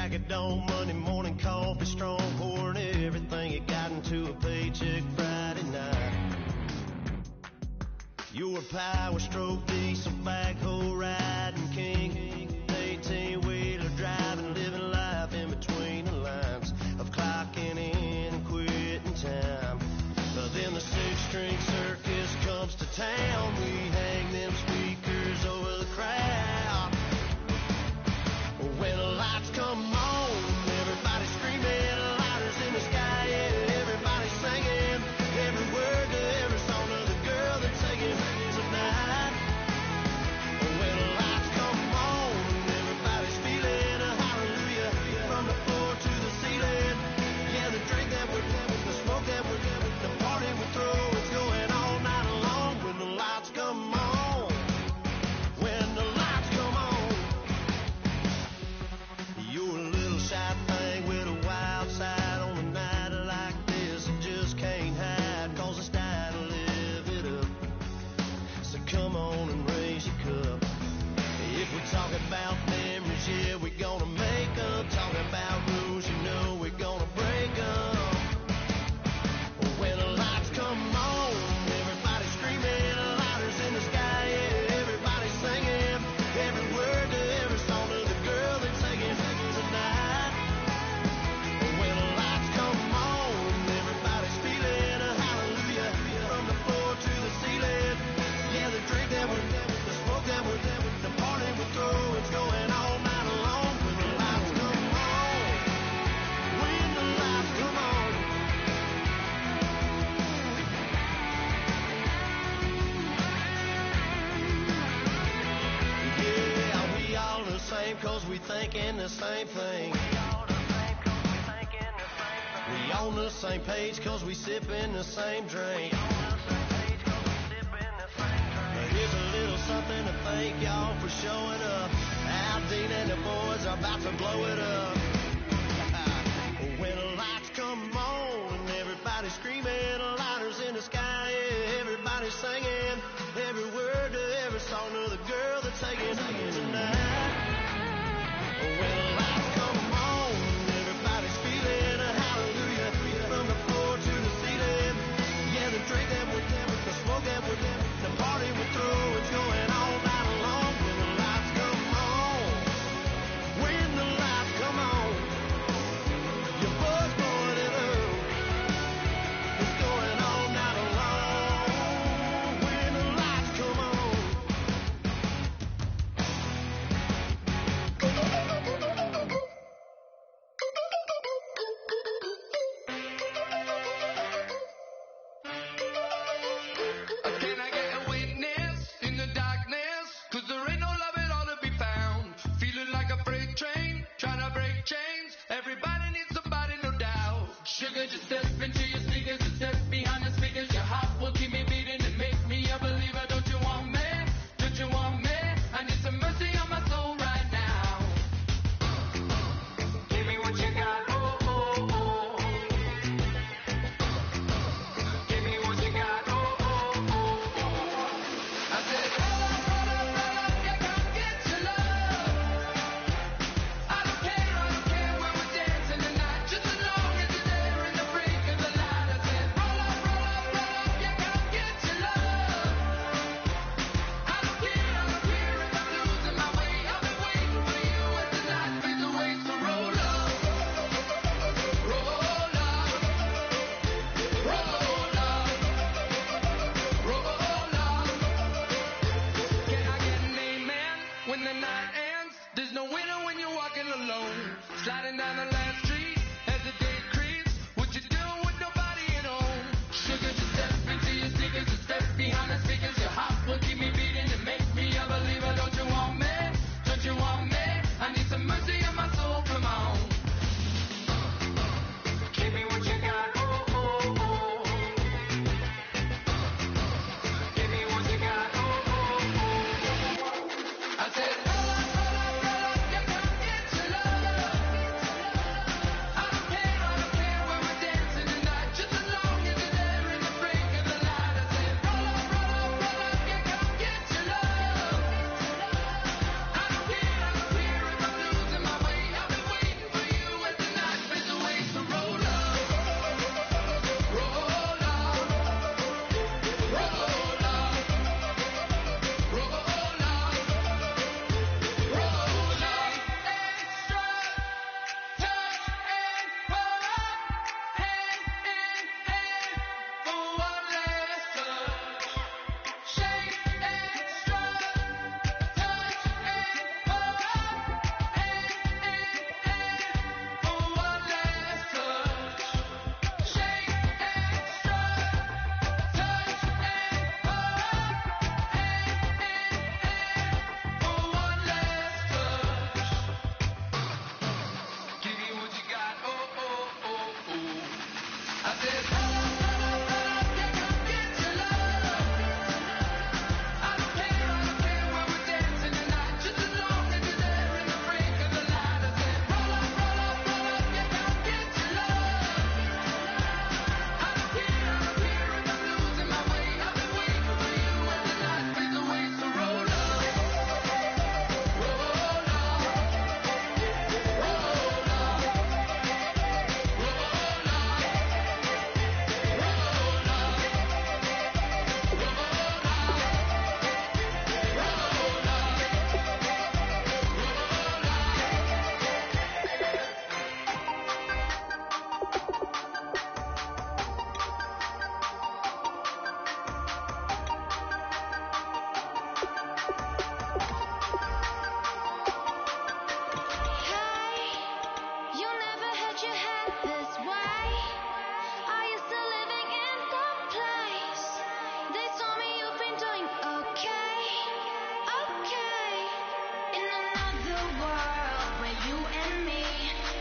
crack of dawn, Monday morning coffee, strong, pouring everything you got into a paycheck Friday night. You're a power stroke, diesel backhoe riding king, 18-wheeler driving, living life in between the lines of clocking in and quitting time. But then the six-string circus comes to town. We hang them speakers over the crowd. When the lights come on, everybody's screaming, lighters in the sky, yeah, everybody's singing every word to every song of the girl they're taking tonight. When the lights come on, everybody's feeling a hallelujah from the floor to the ceiling. Yeah, the drink that we're having, the smoke that we're having, the party we throw, it's going all night long. When the lights come on, when the lights come on. You're a little shy thing with a wild side on a night like this. You just can't hide, cause it's time to live it up. So come on and raise your cup. If we talk about memories, yeah, we're gonna make up. Talking about rules, you know we're gonna break up. When the lights come on, everybody's screaming, lighters in the sky, yeah, everybody's singing every word to every song of the girl they're taking tonight. When the lights come on, everybody's feeling a hallelujah from the floor to the ceiling. Yeah, the drink that we're having, the smoke that we're having, the party we throw, it's going all night long. When the lights come on, when the lights come on. Yeah, we all the same cause we thinking the same thing. We on the same page cause we sipping the same drink. Here's a little something to thank y'all for showing up. Al Dean and the boys are about to blow it up. When the lights come on and everybody's screaming, lighters in the sky, yeah, everybody's singing every word to every song of the girl they're taking tonight. When the lights come on, everybody's feeling a hallelujah from the floor to the ceiling. Yeah, the drink that we're having, the smoke that we're having, the party we throw, it's going all night long. When the lights come on, when the lights come on, your blood's boiling up, it's going all night long. When the lights come on.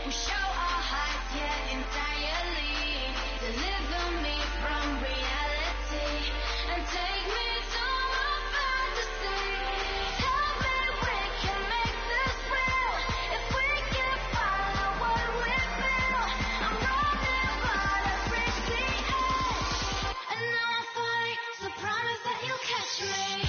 We show our hearts, yeah, entirely. Deliver me from reality and take me to my fantasy. Tell me we can make this real if we can follow what we feel. I'm running but I reach the edge, and now I'm falling, so promise that you'll catch me.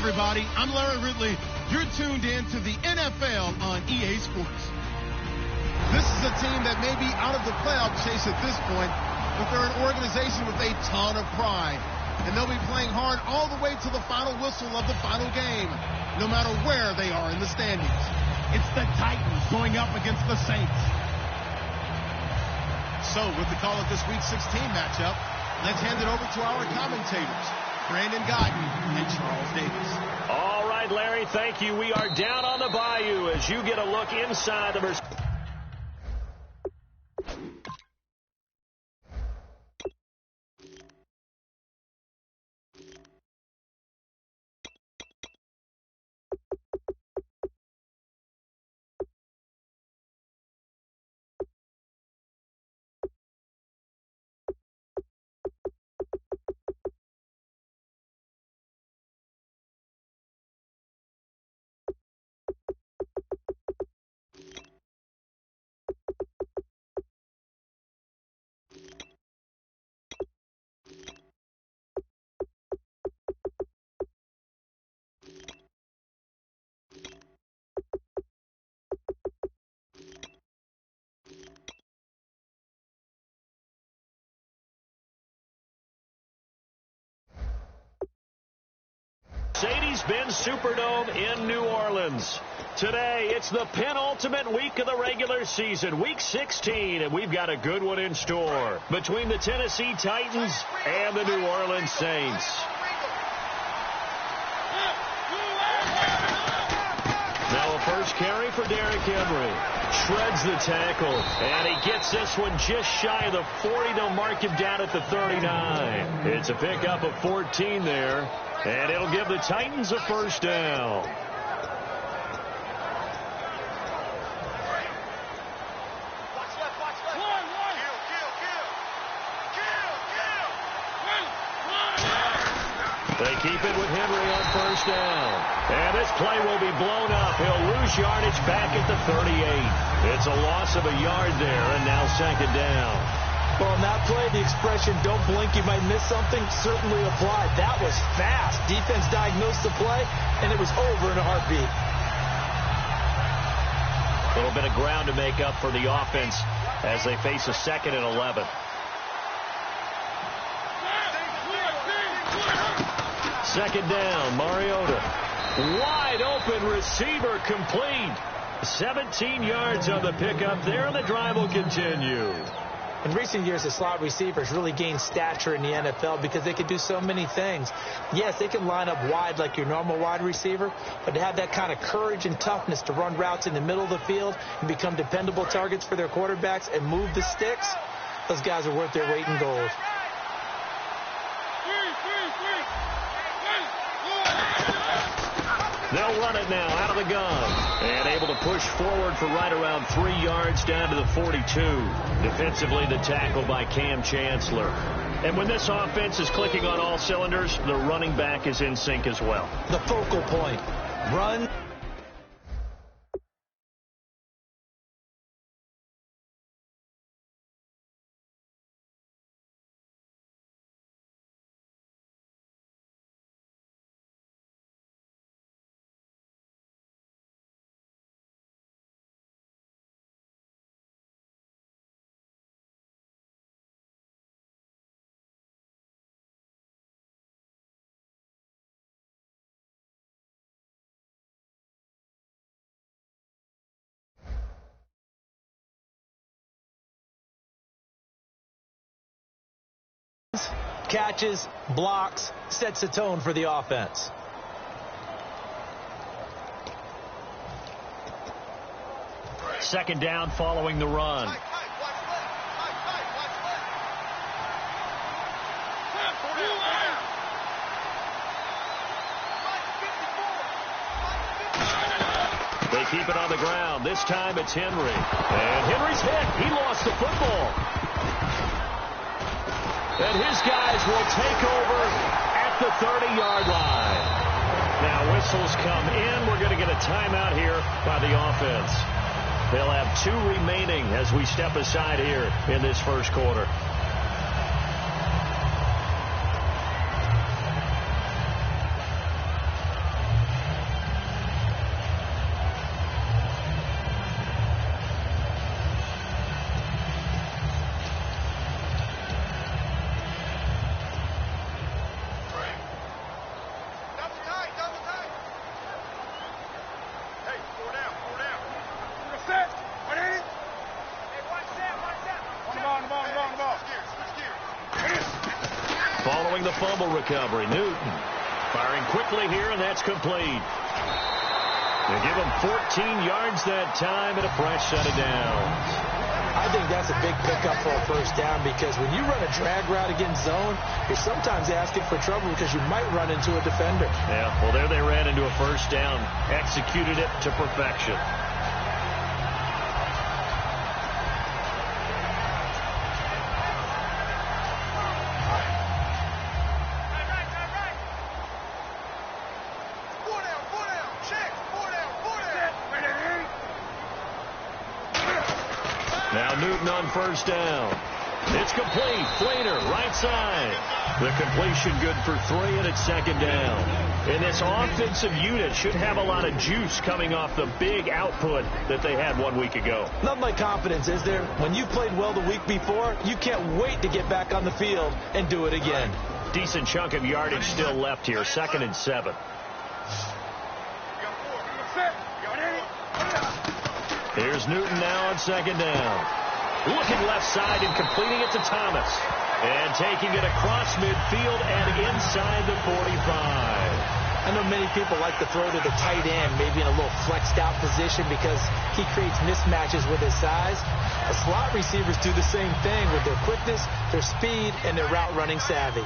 Everybody, I'm Larry Ridley. You're tuned in to the NFL on EA Sports. This is a team that may be out of the playoff chase at this point, but they're an organization with a ton of pride. And they'll be playing hard all the way to the final whistle of the final game, no matter where they are in the standings. It's the Titans going up against the Saints. So, with the call of this Week 16 matchup, let's hand it over to our commentators, Brandon Godden and Charles Davis. All right, Larry, thank you. We are down on the bayou as you get a look inside the Mercedes-Benz Superdome in New Orleans. Today, it's the penultimate week of the regular season, Week 16, and we've got a good one in store between the Tennessee Titans and the New Orleans Saints. Now a first carry for Derrick Henry. Shreds the tackle, and he gets this one just shy of the 40. They'll mark him down at the 39. It's a pickup of 14 there. And it'll give the Titans a first down. They keep it with Henry on first down. And this play will be blown up. He'll lose yardage back at the 38. It's a loss of a yard there, and now second down. Well, on that play, the expression, don't blink, you might miss something, certainly applied. That was fast. Defense diagnosed the play, and it was over in a heartbeat. A little bit of ground to make up for the offense as they face a 2nd and 11. Second down, Mariota. Wide open receiver complete. 17 yards on the pickup there, and the drive will continue. In recent years, the slot receivers really gained stature in the NFL because they can do so many things. Yes, they can line up wide like your normal wide receiver, but to have that kind of courage and toughness to run routes in the middle of the field and become dependable targets for their quarterbacks and move the sticks, those guys are worth their weight in gold. They'll run it now out of the gun. And able to push forward for right around 3 yards down to the 42. Defensively, the tackle by Cam Chancellor. And when this offense is clicking on all cylinders, the running back is in sync as well. The focal point. Run. Catches, blocks, sets the tone for the offense. Second down following the run. keep it on the ground. This time it's Henry. And Henry's hit. He lost the football. And his guys will take over at the 30-yard line. Now whistles come in. We're going to get a timeout here by the offense. They'll have 2 remaining as we step aside here in this first quarter. Following the fumble recovery, Newton firing quickly here, and that's complete. They give him 14 yards that time and a fresh set of downs. I think that's a big pickup for a first down, because when you run a drag route against zone, you're sometimes asking for trouble because you might run into a defender. Yeah, well, there they ran into a first down, executed it to perfection. Now Newton on first down. It's complete. Flater, right side. The completion good for 3, and it's second down. And this offensive unit should have a lot of juice coming off the big output that they had 1 week ago. Nothing like confidence, is there? When you played well the week before, you can't wait to get back on the field and do it again. Decent chunk of yardage still left here. 2nd and 7. Here's Newton now on second down. Looking left side and completing it to Thomas. And taking it across midfield and inside the 45. I know many people like to throw to the tight end, maybe in a little flexed out position, because he creates mismatches with his size. The slot receivers do the same thing with their quickness, their speed, and their route running savvy.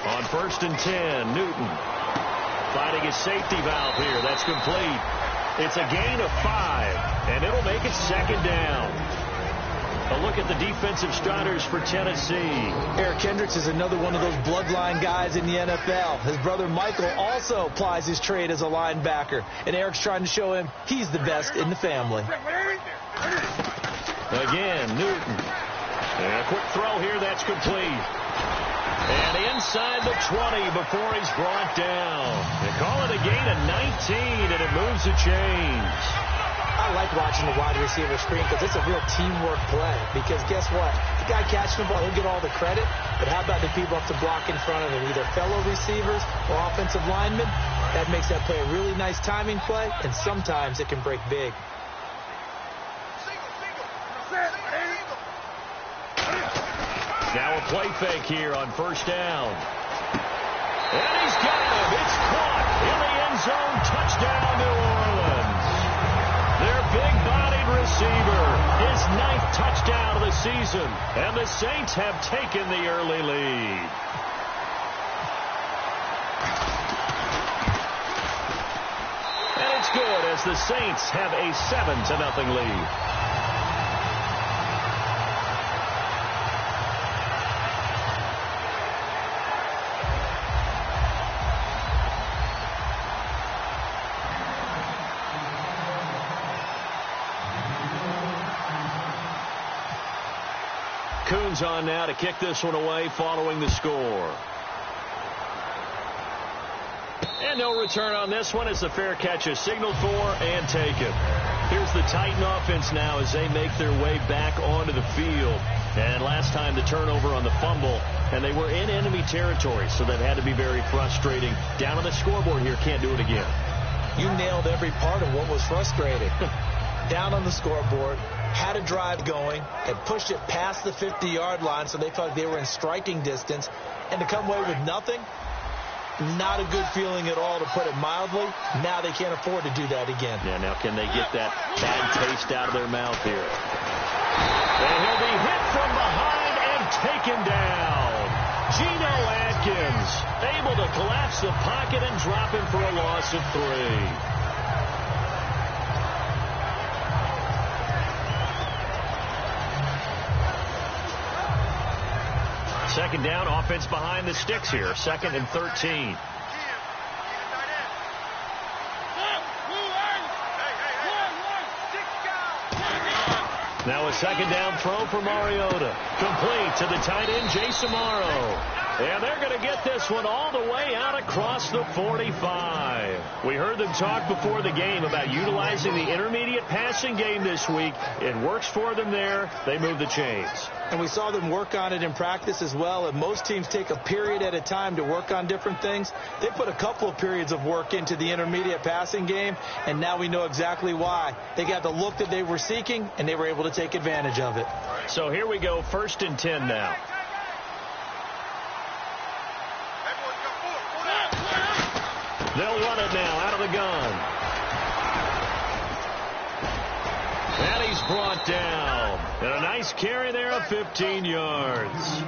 On 1st and 10, Newton finding his safety valve here. That's complete. It's a gain of 5, and it'll make it second down. A look at the defensive starters for Tennessee. Eric Kendricks is another one of those bloodline guys in the NFL. His brother Michael also plies his trade as a linebacker, and Eric's trying to show him he's the best in the family. Again, Newton. And a quick throw here. That's complete. And inside the 20 before he's brought down. They call it a gain of 19, and it moves the chains. I like watching the wide receiver screen because it's a real teamwork play. Because guess what? The guy catching the ball, he'll get all the credit. But how about the people up to block in front of him, either fellow receivers or offensive linemen? That makes that play a really nice timing play, and sometimes it can break big. Now a play fake here on first down. And he's got him. It's caught in the end zone. Touchdown, New Orleans. Their big-bodied receiver, his 9th touchdown of the season. And the Saints have taken the early lead. And it's good as the Saints have a 7-0 lead. Coons on now to kick this one away following the score. And no return on this one as the fair catch is signaled for and taken. Here's the Titan offense now as they make their way back onto the field. And last time the turnover on the fumble, and they were in enemy territory, so that had to be very frustrating. Down on the scoreboard here, can't do it again. You nailed every part of what was frustrating. Down on the scoreboard, had a drive going, had pushed it past the 50-yard line, so they felt like they were in striking distance, and to come away with nothing, not a good feeling at all, to put it mildly. Now they can't afford to do that again. Yeah, now can they get that bad taste out of their mouth here? And he'll be hit from behind and taken down. Geno Atkins able to collapse the pocket and drop him for a loss of 3. Second down, offense behind the sticks here. 2nd and 13. Now a second down throw for Mariota. Complete to the tight end, Jason Morrow. And they're going to get this one all the way out across the 45. We heard them talk before the game about utilizing the intermediate passing game this week. It works for them there. They move the chains. And we saw them work on it in practice as well. And most teams take a period at a time to work on different things. They put a couple of periods of work into the intermediate passing game, and now we know exactly why. They got the look that they were seeking, and they were able to take advantage of it. So here we go, 1st and 10 now. They'll run it now out of the gun. And he's brought down. And a nice carry there of 15 yards.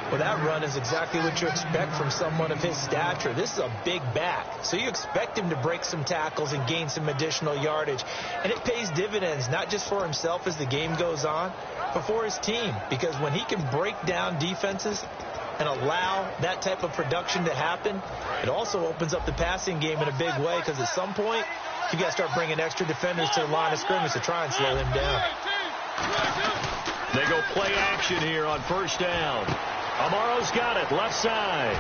Well, that run is exactly what you expect from someone of his stature. This is a big back, so you expect him to break some tackles and gain some additional yardage. And it pays dividends, not just for himself as the game goes on, but for his team. Because when he can break down defenses and allow that type of production to happen, it also opens up the passing game in a big way, because at some point, you got to start bringing extra defenders to the line of scrimmage to try and slow him down. They go play action here on 1st down. Amaro's got it, left side.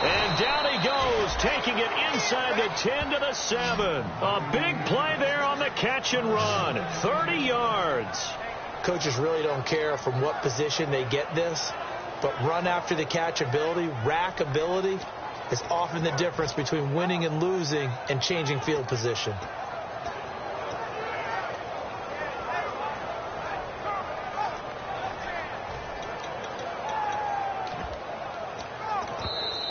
And down he goes, taking it inside the 10 to the 7. A big play there on the catch and run. 30 yards. Coaches really don't care from what position they get this, but run after the catch ability, rack ability, is often the difference between winning and losing and changing field position.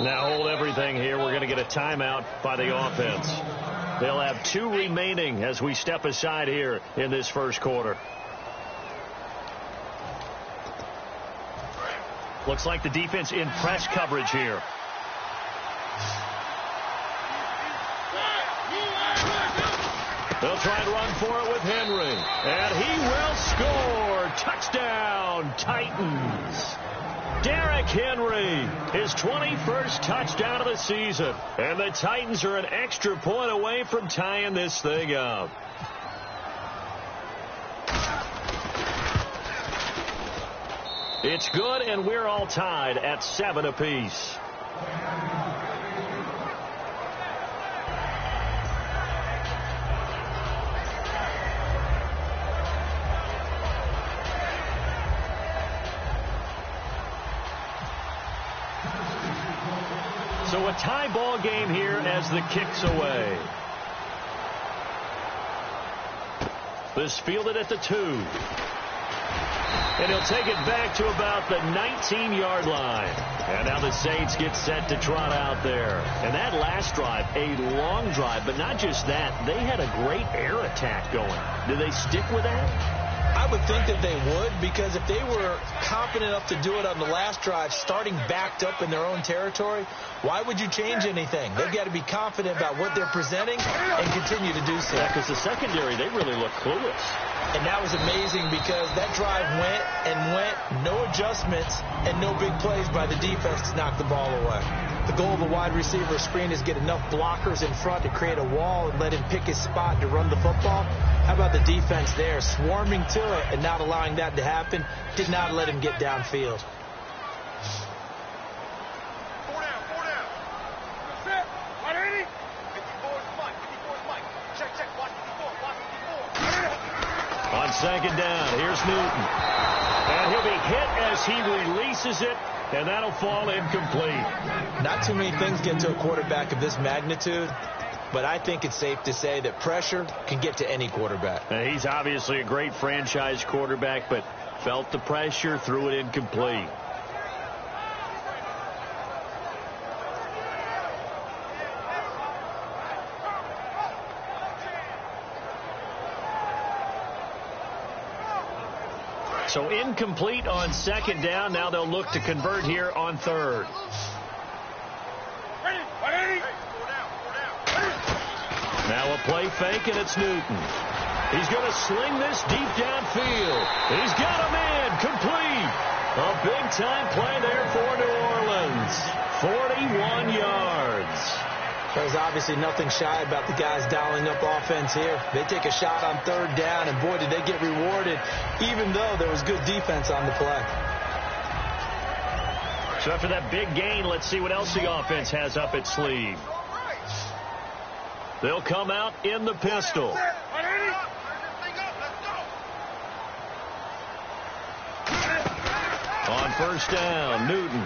Now hold everything here. We're going to get a timeout by the offense. They'll have 2 remaining as we step aside here in this first quarter. Looks like the defense in press coverage here. They'll try and run for it with Henry. And he will score. Touchdown, Titans. Derrick Henry, his 21st touchdown of the season. And the Titans are an extra point away from tying this thing up. It's good, and we're all tied at 7 apiece. So a tie ball game here as the kick's away. This fielded at the 2. And he'll take it back to about the 19-yard line. And now the Saints get set to trot out there. And that last drive, a long drive, but not just that. They had a great air attack going. Do they stick with that? I would think that they would, because if they were confident enough to do it on the last drive, starting backed up in their own territory, why would you change anything? They've got to be confident about what they're presenting and continue to do so. Yeah, because the secondary, they really look clueless. And that was amazing, because that drive went and went, no adjustments and no big plays by the defense to knock the ball away. The goal of a wide receiver screen is get enough blockers in front to create a wall and let him pick his spot to run the football. How about the defense there, swarming to it and not allowing that to happen? Did not let him get downfield. On second down, here's Newton. And he'll be hit as he releases it, and that'll fall incomplete. Not too many things get to a quarterback of this magnitude, but I think it's safe to say that pressure can get to any quarterback. He's obviously a great franchise quarterback, but felt the pressure, threw it incomplete. So incomplete on second down. Now they'll look to convert here on third. Now a play fake, and it's Newton. He's going to sling this deep downfield. He's got a man complete. A big-time play there for New Orleans. 41 yards. There's obviously nothing shy about the guys dialing up offense here. They take a shot on third down, and boy, did they get rewarded, even though there was good defense on the play. So after that big gain, let's see what else the offense has up its sleeve. They'll come out in the pistol. On first down, Newton.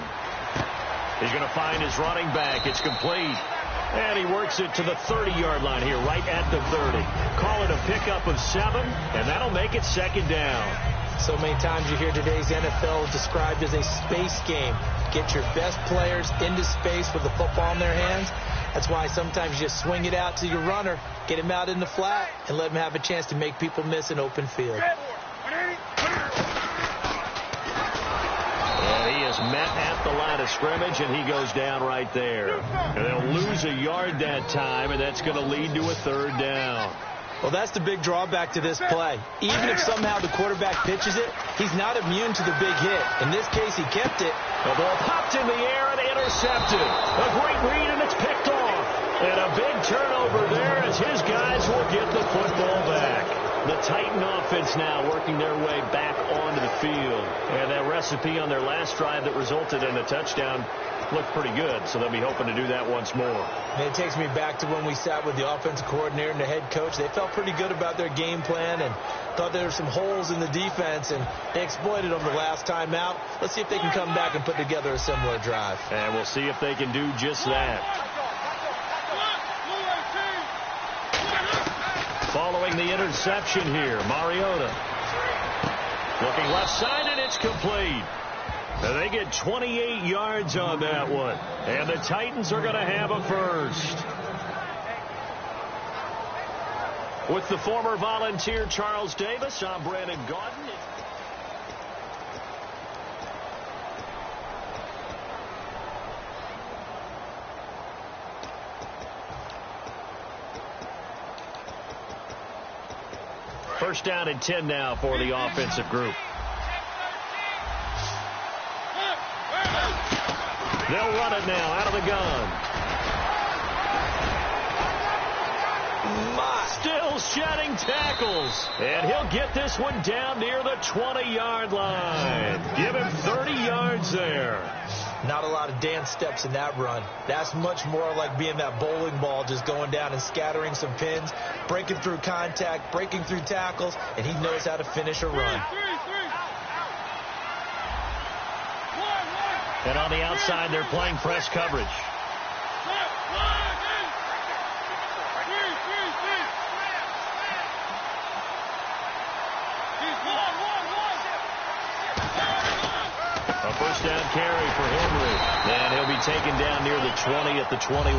He's going to find his running back. It's complete. And he works it to the 30-yard line here, right at the 30. Call it a pickup of 7, and that'll make it second down. So many times you hear today's NFL described as a space game. Get your best players into space with the football in their hands. That's why sometimes you just swing it out to your runner, get him out in the flat, and let him have a chance to make people miss an open field. He is met at the line of scrimmage, and he goes down right there. And they'll lose a yard that time, and that's going to lead to a third down. Well, that's the big drawback to this play. Even if somehow the quarterback pitches it, he's not immune to the big hit. In this case, he kept it. The ball popped in the air and intercepted. A great read, and it's picked off. And a big turnover there as his guys will get the football back. The Titan offense now working their way back onto the field. And that recipe on their last drive that resulted in a touchdown looked pretty good, so they'll be hoping to do that once more. And it takes me back to when we sat with the offensive coordinator and the head coach. They felt pretty good about their game plan and thought there were some holes in the defense, and they exploited them the last time out. Let's see if they can come back and put together a similar drive. And we'll see if they can do just that. Following the interception here, Mariota. Looking left side, and it's complete. And they get 28 yards on that one. And the Titans are going to have a first. With the former Volunteer Charles Davis, I'm Brandon Gaudin. First down and 10 now for the offensive group. They'll run it now out of the gun. Still shedding tackles. And he'll get this one down near the 20-yard line. Give him 30 yards there. Not a lot of dance steps in that run. That's much more like being that bowling ball, just going down and scattering some pins, breaking through contact, breaking through tackles, and he knows how to finish a run. And on the outside, they're playing press coverage. A first down carry for Henry. And he'll be taken down near the 20 at the 21.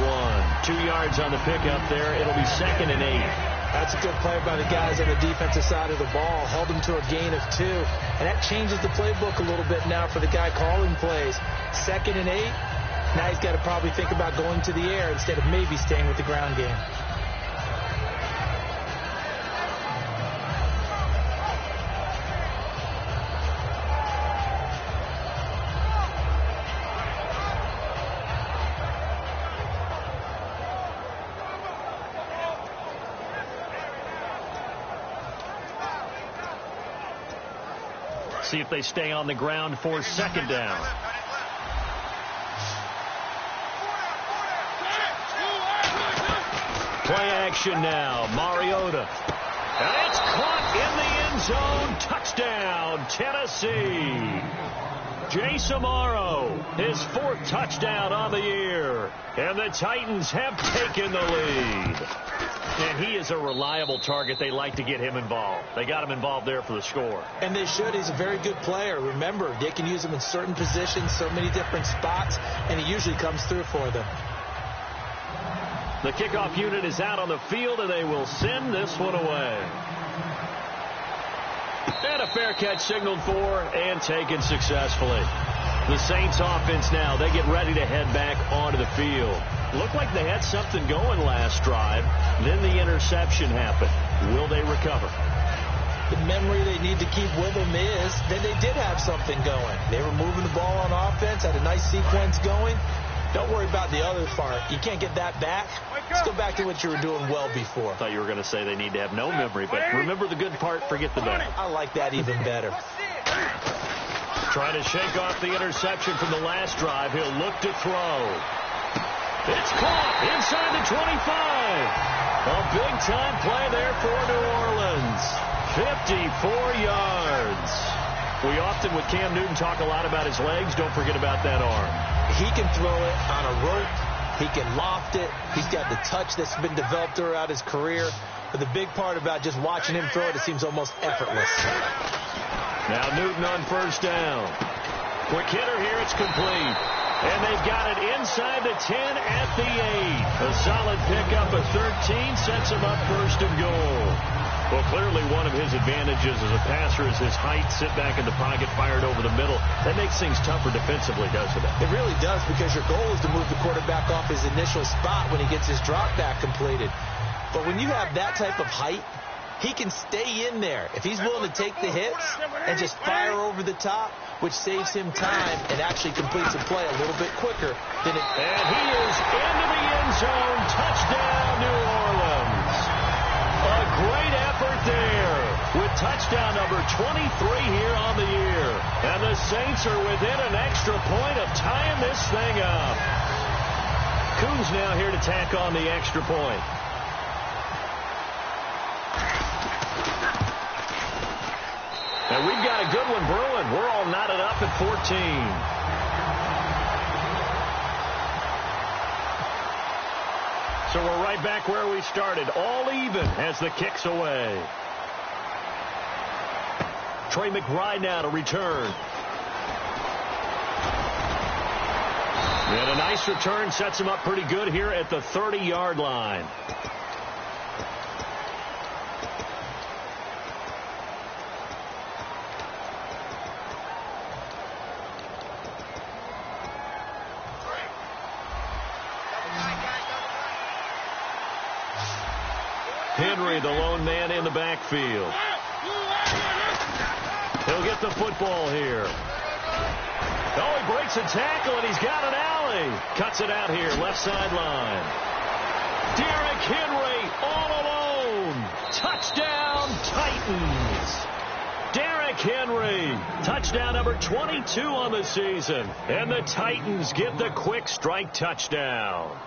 2 yards on the pickup there. It'll be 2nd and 8. That's a good play by the guys on the defensive side of the ball. Held them to a gain of 2. And that changes the playbook a little bit now for the guy calling plays. 2nd and 8. Now he's got to probably think about going to the air instead of maybe staying with the ground game. See if they stay on the ground for 2nd down. Play action now. Mariota. And it's caught in the end zone. Touchdown, Tennessee. Jay Samaro, his 4th touchdown on the year. And the Titans have taken the lead. And he is a reliable target. They like to get him involved. They got him involved there for the score. And they should. He's a very good player. Remember, they can use him in certain positions, so many different spots, and he usually comes through for them. The kickoff unit is out on the field, and they will send this one away. And a fair catch signaled for and taken successfully. The Saints offense now, they get ready to head back onto the field. Looked like they had something going last drive. Then the interception happened. Will they recover? The memory they need to keep with them is that they did have something going. They were moving the ball on offense, had a nice sequence going. Don't worry about the other part. You can't get that back. Let's go back to what you were doing well before. I thought you were going to say they need to have no memory, but remember the good part, forget the bad. I like that even better. Trying to shake off the interception from the last drive. He'll look to throw. It's caught inside the 25. A big-time play there for New Orleans. 54 yards. We often, with Cam Newton, talk a lot about his legs. Don't forget about that arm. He can throw it on a rope. He can loft it. He's got the touch that's been developed throughout his career. But the big part about just watching him throw it, it seems almost effortless. Now Newton on first down. Quick hitter here. It's complete. And they've got it inside the 10 at the 8. A solid pickup of 13 sets him up first and goal. Well, clearly one of his advantages as a passer is his height. Sit back in the pocket, fired over the middle. That makes things tougher defensively, doesn't it? It really does, because your goal is to move the quarterback off his initial spot when he gets his drop back completed. But when you have that type of height, he can stay in there. If he's willing to take the hits and just fire over the top, which saves him time and actually completes a play a little bit quicker than it. And he is into the end zone. Touchdown, New Orleans. A great effort there with touchdown number 23 here on the year. And the Saints are within an extra point of tying this thing up. Coons now here to tack on the extra point. And we've got a good one brewing. We're all knotted up at 14. So we're right back where we started, all even as the kick's away. Trey McBride now to return. And a nice return sets him up pretty good here at the 30-yard line. Henry, the lone man in the backfield. He'll get the football here. Oh, he breaks a tackle, and he's got an alley. Cuts it out here, left sideline. Derrick Henry all alone. Touchdown, Titans. Derrick Henry, touchdown number 22 on the season. And the Titans get the quick strike touchdown.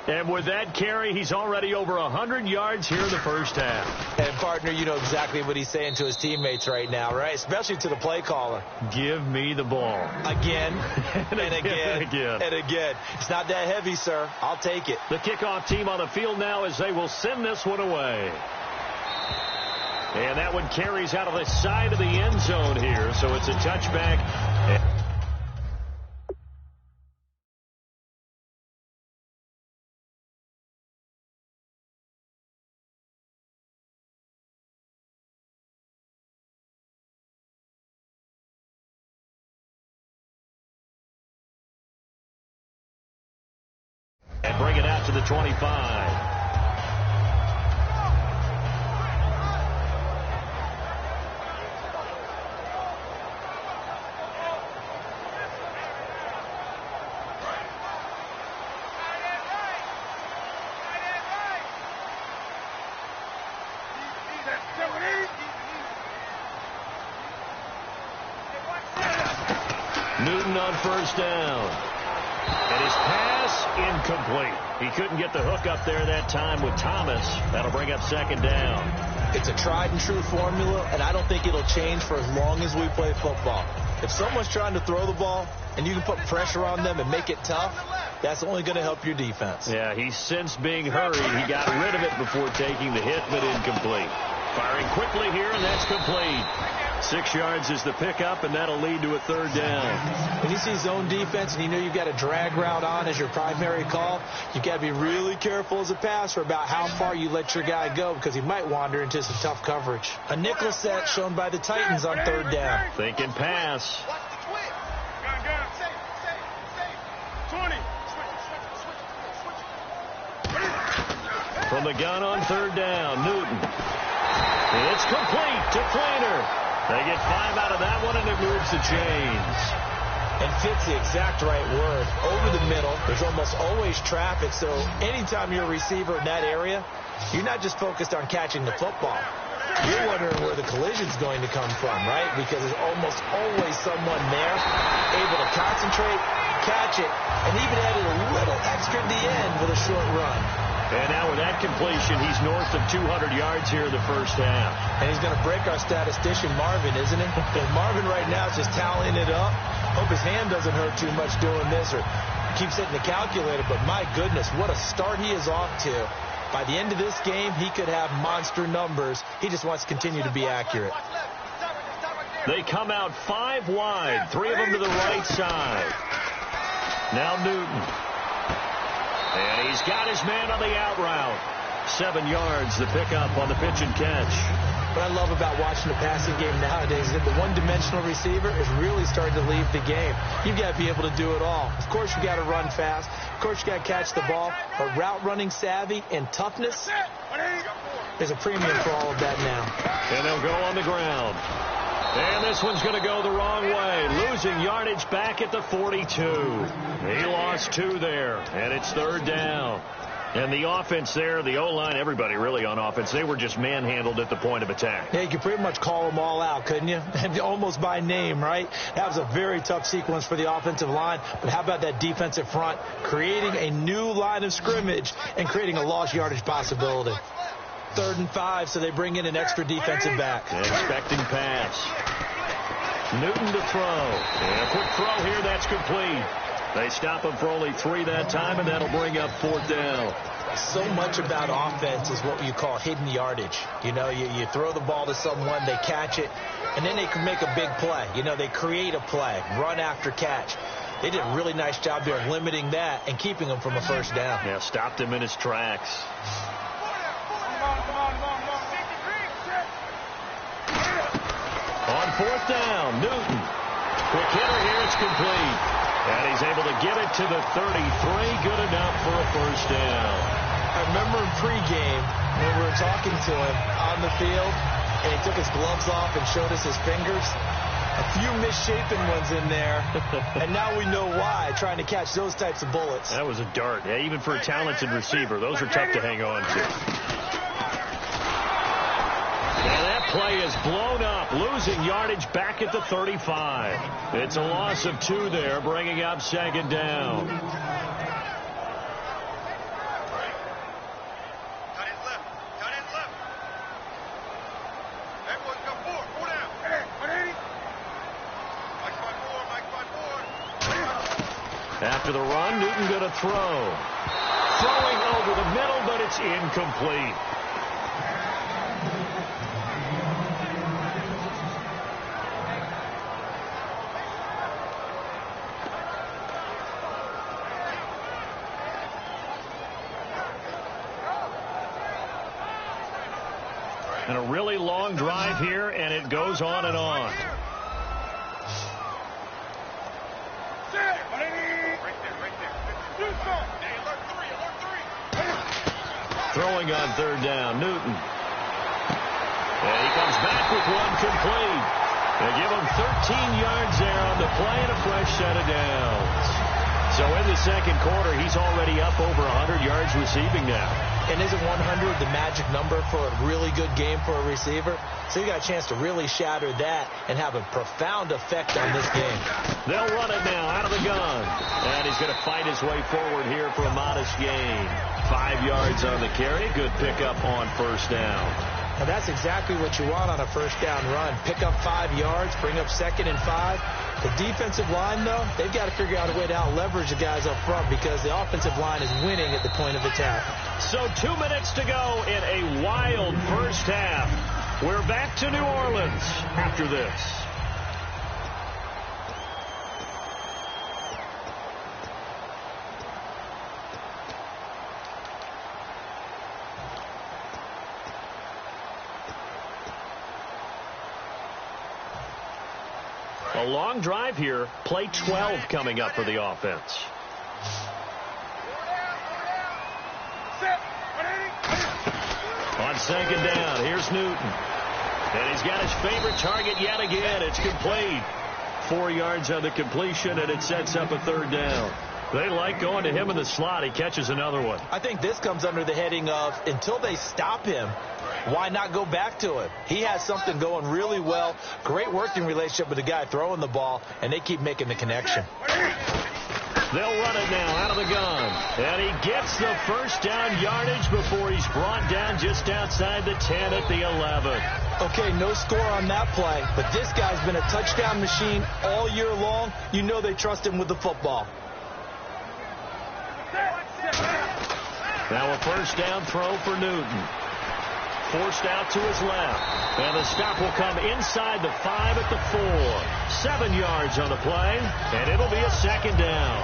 And with that carry, he's already over 100 yards here in the first half. And, partner, you know exactly what he's saying to his teammates right now, right? Especially to the play caller. Give me the ball. Again, and again, and again. It's not that heavy, sir. I'll take it. The kickoff team on the field now as they will send this one away. And that one carries out of the side of the end zone here, so it's a touchback. And bring it out to the 25. Newton on first down. And his pass incomplete. He couldn't get the hook up there that time with Thomas. That'll bring up second down. It's a tried and true formula, and I don't think it'll change for as long as we play football. If someone's trying to throw the ball and you can put pressure on them and make it tough, that's only going to help your defense. Yeah, he's since being hurried. He got rid of it before taking the hit, but incomplete. Firing quickly here, and that's complete. 6 yards is the pickup, and that'll lead to a 3rd down. When you see zone defense and you know you've got a drag route on as your primary call, you've got to be really careful as a passer about how far you let your guy go because he might wander into some tough coverage. A nickel set shown by the Titans on 3rd down. Thinking pass. From the gun on 3rd down, Newton. It's complete to Fleener. They get 5 out of that one, and it moves the chains. And fits the exact right word. Over the middle, there's almost always traffic, so anytime you're a receiver in that area, you're not just focused on catching the football. You're wondering where the collision's going to come from, right? Because there's almost always someone there able to concentrate, catch it, and even added a little extra at the end with a short run. And now with that completion, he's north of 200 yards here in the first half. And he's going to break our statistician, Marvin, isn't he? Marvin right now is just tallying it up. Hope his hand doesn't hurt too much doing this or keeps hitting the calculator. But my goodness, what a start he is off to. By the end of this game, he could have monster numbers. He just wants to continue to be accurate. They come out 5 wide, 3 of them to the right side. Now Newton. And he's got his man on the out route. 7 yards, the pickup on the pitch and catch. What I love about watching the passing game nowadays is that the one-dimensional receiver is really starting to leave the game. You've got to be able to do it all. Of course, you've got to run fast. Of course, you've got to catch the ball. But route running savvy and toughness, there's a premium for all of that now. And they'll go on the ground. And this one's going to go the wrong way. Losing yardage back at the 42. He lost 2 there, and it's 3rd down. And the offense there, the O-line, everybody really on offense, they were just manhandled at the point of attack. Yeah, you could pretty much call them all out, couldn't you? Almost by name, right? That was a very tough sequence for the offensive line. But how about that defensive front creating a new line of scrimmage and creating a lost yardage possibility? 3rd and 5, so they bring in an extra defensive back. Expecting pass. Newton to throw. And a quick throw here, that's complete. They stop him for only 3 that time, and that'll bring up 4th down. So much about offense is what you call hidden yardage. You know, you throw the ball to someone, they catch it, and then they can make a big play. You know, they create a play, run after catch. They did a really nice job there of limiting that and keeping him from a 1st down. Yeah, stopped him in his tracks. On 4th down, Newton. Quick hitter here, it's complete. And he's able to get it to the 33. Good enough for a 1st down. I remember in pregame when we were talking to him on the field, and he took his gloves off and showed us his fingers. A few misshapen ones in there, and now we know why, trying to catch those types of bullets. That was a dart. Yeah, even for a talented receiver, those are tough to hang on to. And that play is blown up, losing yardage back at the 35. It's a loss of 2 there, bringing up 2nd down. After the run, Newton going to throw. Throwing over the middle, but it's incomplete. And a really long drive here, and it goes on and on. Throwing on 3rd down, Newton. And he comes back with one complete. They give him 13 yards there on the play and a fresh set of downs. So in the 2nd quarter, he's already up over 100 yards receiving now. And isn't 100 the magic number for a really good game for a receiver? So you got a chance to really shatter that and have a profound effect on this game. They'll run it now out of the gun. And he's going to fight his way forward here for a modest gain. 5 yards on the carry. Good pickup on 1st down. Now that's exactly what you want on a 1st down run. Pick up 5 yards, bring up 2nd and 5. The defensive line, though, they've got to figure out a way to out-leverage the guys up front because the offensive line is winning at the point of attack. So 2 minutes to go in a wild first half. We're back to New Orleans after this. A long drive here. Play 12 coming up for the offense. On second down, here's Newton. And he's got his favorite target yet again. It's complete. 4 yards on the completion, and it sets up a third down. They like going to him in the slot. He catches another one. I think this comes under the heading of until they stop him, why not go back to him? He has something going really well. Great working relationship with the guy throwing the ball, and they keep making the connection. They'll run it now out of the gun. And he gets the first down yardage before he's brought down just outside the 10 at the 11. Okay, no score on that play, but this guy's been a touchdown machine all year long. You know they trust him with the football. Now a first down throw for Newton. Forced out to his left. And the stop will come inside the 5 at the 4. 7 yards on the play, and it'll be a second down.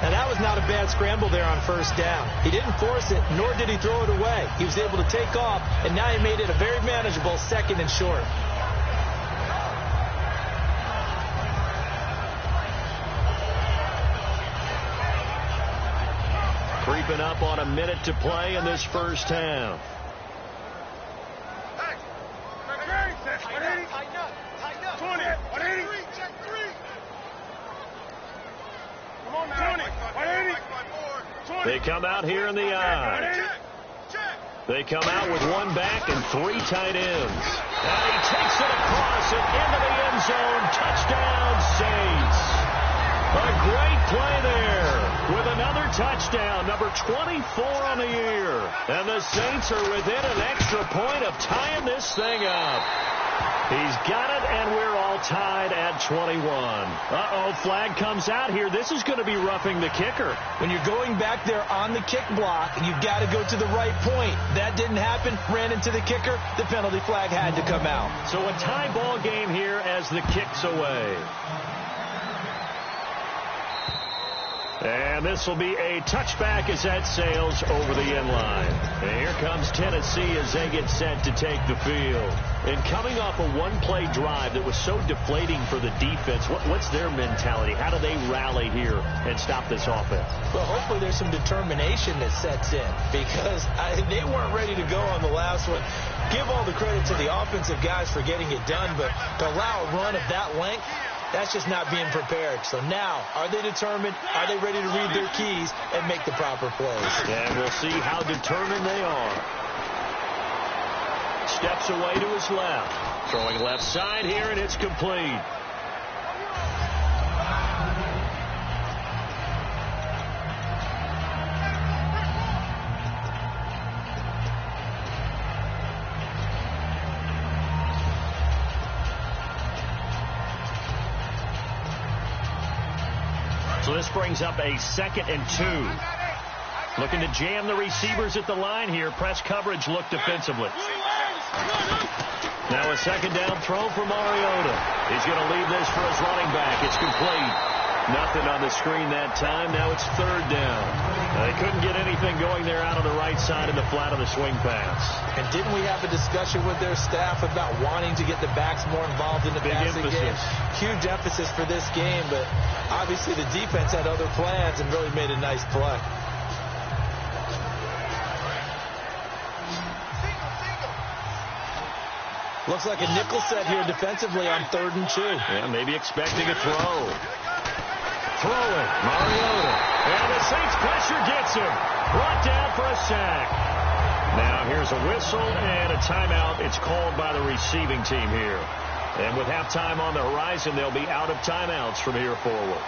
And that was not a bad scramble there on first down. He didn't force it, nor did he throw it away. He was able to take off, and now he made it a very manageable second and short. Creeping up on a minute to play in this first half. They come out here in the eye. They come out with one back and 3 tight ends. And he takes it across and into the end zone. Touchdown, Saints. A great play there with another touchdown, number 24 on the year. And the Saints are within an extra point of tying this thing up. He's got it, and we're all tied at 21. Uh-oh, flag comes out here. This is going to be roughing the kicker. When you're going back there on the kick block, you've got to go to the right point. That didn't happen. Ran into the kicker. The penalty flag had to come out. So a tie ball game here as the kick's away. And this will be a touchback as that sails over the end line. And here comes Tennessee as they get set to take the field. And coming off a one-play drive that was so deflating for the defense, what's their mentality? How do they rally here and stop this offense? Well, hopefully there's some determination that sets in because they weren't ready to go on the last one. Give all the credit to the offensive guys for getting it done, but to allow a run of that length, that's just not being prepared. So now, are they determined? Are they ready to read their keys and make the proper plays? And we'll see how determined they are. Steps away to his left. Throwing left side here, and it's complete. So this brings up a 2nd and 2. Looking to jam the receivers at the line here. Press coverage look defensively. Now a 2nd down throw for Mariota. He's going to leave this for his running back. It's complete. Nothing on the screen that time. Now it's 3rd down. They couldn't get anything going there out on the right side in the flat of the swing pass. And didn't we have a discussion with their staff about wanting to get the backs more involved in the passing game? Huge emphasis for this game, but obviously the defense had other plans and really made a nice play. Looks like a nickel set here defensively on 3rd and 2. Yeah, maybe expecting a throw. Throwing, Mariota. And the Saints pressure gets him. Brought down for a sack. Now here's a whistle and a timeout. It's called by the receiving team here. And with halftime on the horizon, they'll be out of timeouts from here forward.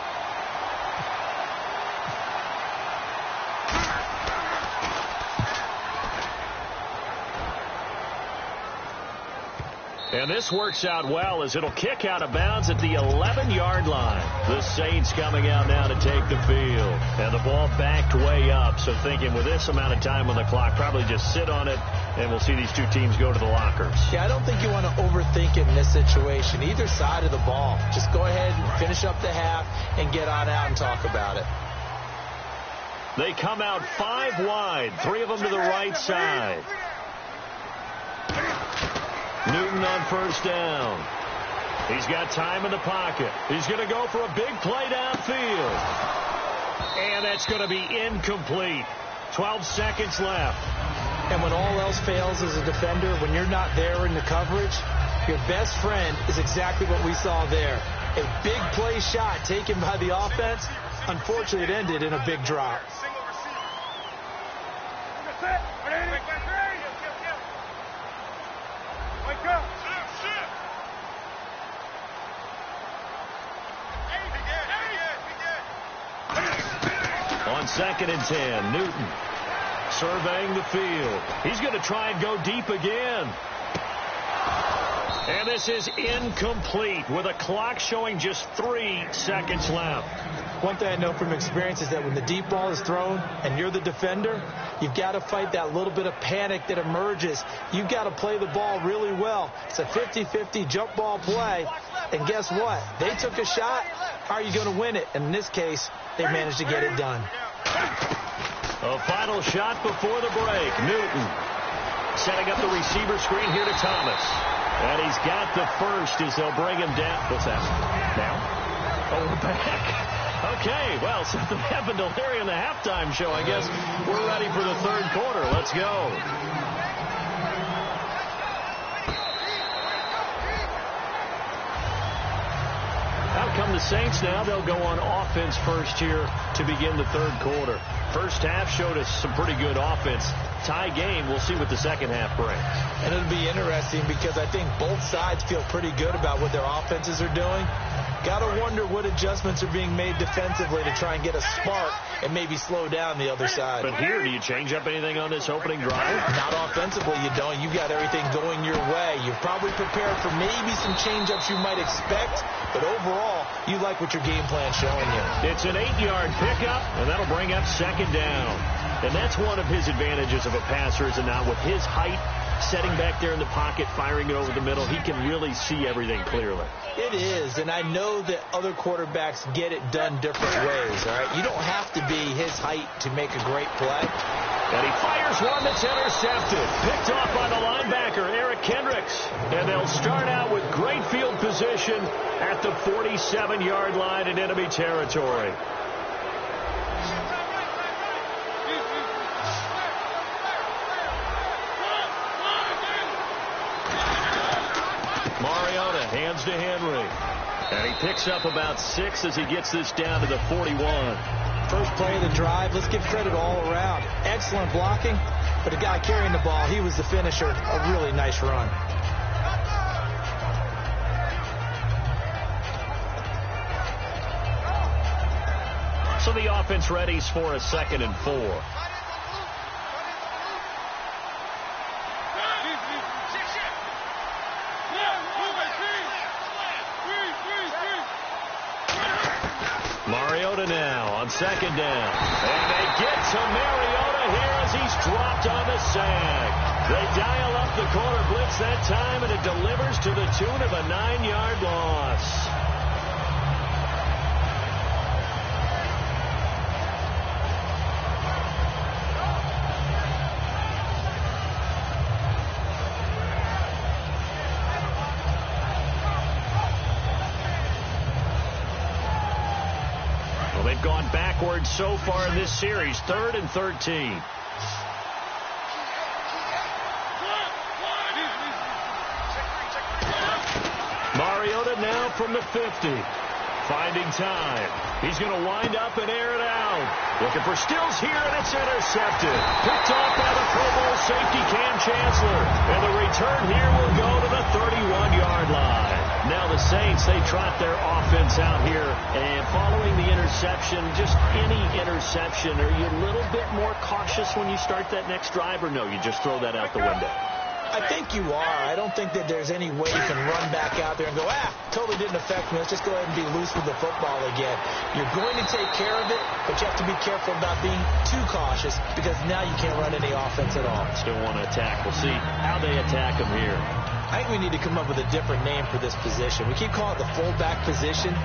And this works out well as it'll kick out of bounds at the 11-yard line. The Saints coming out now to take the field. And the ball backed way up. So thinking with this amount of time on the clock, probably just sit on it, and we'll see these two teams go to the lockers. Yeah, I don't think you want to overthink it in this situation. Either side of the ball. Just go ahead and finish up the half and get on out and talk about it. They come out 5 wide, 3 of them to the right side. Newton on first down. He's got time in the pocket. He's going to go for a big play downfield. And that's going to be incomplete. 12 seconds left. And when all else fails as a defender, when you're not there in the coverage, your best friend is exactly what we saw there. A big play shot taken by the offense. Unfortunately, it ended in a big drop. On 2nd and 10, Newton surveying the field. He's going to try and go deep again. And this is incomplete with a clock showing just 3 seconds left. One thing I know from experience is that when the deep ball is thrown and you're the defender, you've got to fight that little bit of panic that emerges. You've got to play the ball really well. It's a 50-50 jump ball play. And guess what? They took a shot. How are you going to win it? And in this case, they managed to get it done. A final shot before the break. Newton setting up the receiver screen here to Thomas. And he's got the first as they'll bring him down. What's that? Now? Oh, we're back. Okay, well, something happened to Larry in the halftime show. I guess we're ready for the third quarter. Let's go. Out come the Saints now. They'll go on offense first here to begin the third quarter. First half showed us some pretty good offense. Tie game. We'll see what the second half brings. And it'll be interesting because I think both sides feel pretty good about what their offenses are doing. Got to wonder what adjustments are being made defensively to try and get a spark and maybe slow down the other side. But here, do you change up anything on this opening drive? Not offensively, you don't. You got everything going your way. You've probably prepared for maybe some change-ups you might expect, but overall, you like what your game plan's showing you. It's an 8-yard pickup, and that'll bring up second down. And that's one of his advantages of a passer, is it not? With his height, setting back there in the pocket, firing it over the middle, he can really see everything clearly. It is, and I know that other quarterbacks get it done different ways, all right? You don't have to be his height to make a great play. And he fires one that's intercepted. Picked off by the linebacker, Eric Kendricks. And they'll start out with great field position at the 47-yard line in enemy territory. Mariota hands to Henry. And he picks up about 6 as he gets this down to the 41. First play of the drive, let's give credit all around. Excellent blocking, but the guy carrying the ball, he was the finisher. A really nice run. So the offense readies for a 2nd and 4. Mariota now on 2nd down. And they get to Mariota here as he's dropped on the sag. They dial up the corner blitz that time, and it delivers to the tune of a 9-yard loss. They've gone backwards so far in this series. 3rd and 13. Mariota now from the 50. Finding time. He's going to wind up and air it out. Looking for Stills here, and it's intercepted. Picked off by the Pro Bowl safety Cam Chancellor. And the return here will go to the 31-yard line. Now the Saints, they trot their offense out here. And following the interception, just any interception, are you a little bit more cautious when you start that next drive, or no, you just throw that out the window? I think you are. I don't think that there's any way you can run back out there and go, totally didn't affect me. Let's just go ahead and be loose with the football again. You're going to take care of it, but you have to be careful about being too cautious because now you can't run any offense at all. Still want to attack. We'll see how they attack him here. I think we need to come up with a different name for this position. We keep calling it the fullback position.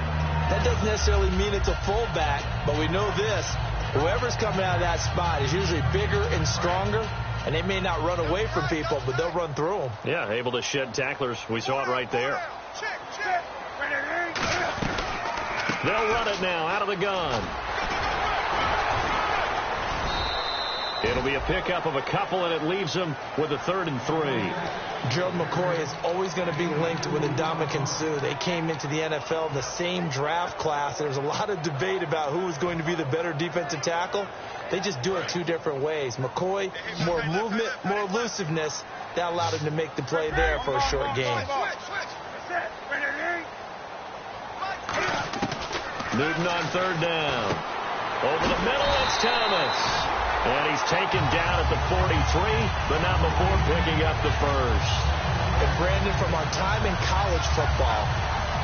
That doesn't necessarily mean it's a fullback, but we know this. Whoever's coming out of that spot is usually bigger and stronger. And they may not run away from people, but they'll run through them. Yeah, able to shed tacklers. We saw it right there. They'll run it now out of the gun. It'll be a pickup of a couple, and it leaves them with a 3rd and 3. Gerald McCoy is always going to be linked with Ndamukong Suh. They came into the NFL in the same draft class. There's a lot of debate about who was going to be the better defensive tackle. They just do it 2 different ways. McCoy, more movement, more elusiveness. That allowed him to make the play there for a short gain. Newton on 3rd down. Over the middle, it's Thomas. And he's taken down at the 43, but not before picking up the first. And Brandon, from our time in college football,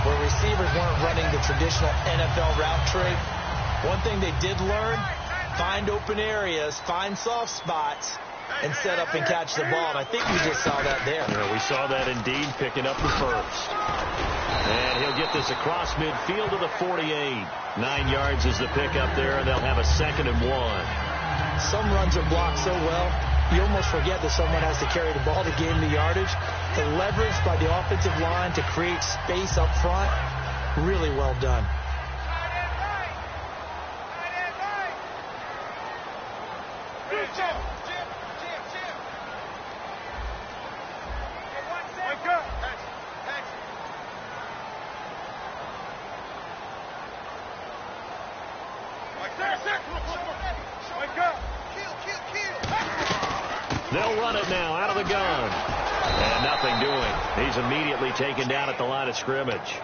where receivers weren't running the traditional NFL route tree, one thing they did learn, find open areas, find soft spots, and set up and catch the ball. And I think we just saw that there. Yeah, we saw that indeed, picking up the first. And he'll get this across midfield to the 48. 9 yards is the pickup there, and they'll have a 2nd and 1. Some runs are blocked so well, you almost forget that someone has to carry the ball to gain the yardage. The leverage by the offensive line to create space up front, really well done. They'll run it now out of the gun. And nothing doing. He's immediately taken down at the line of scrimmage.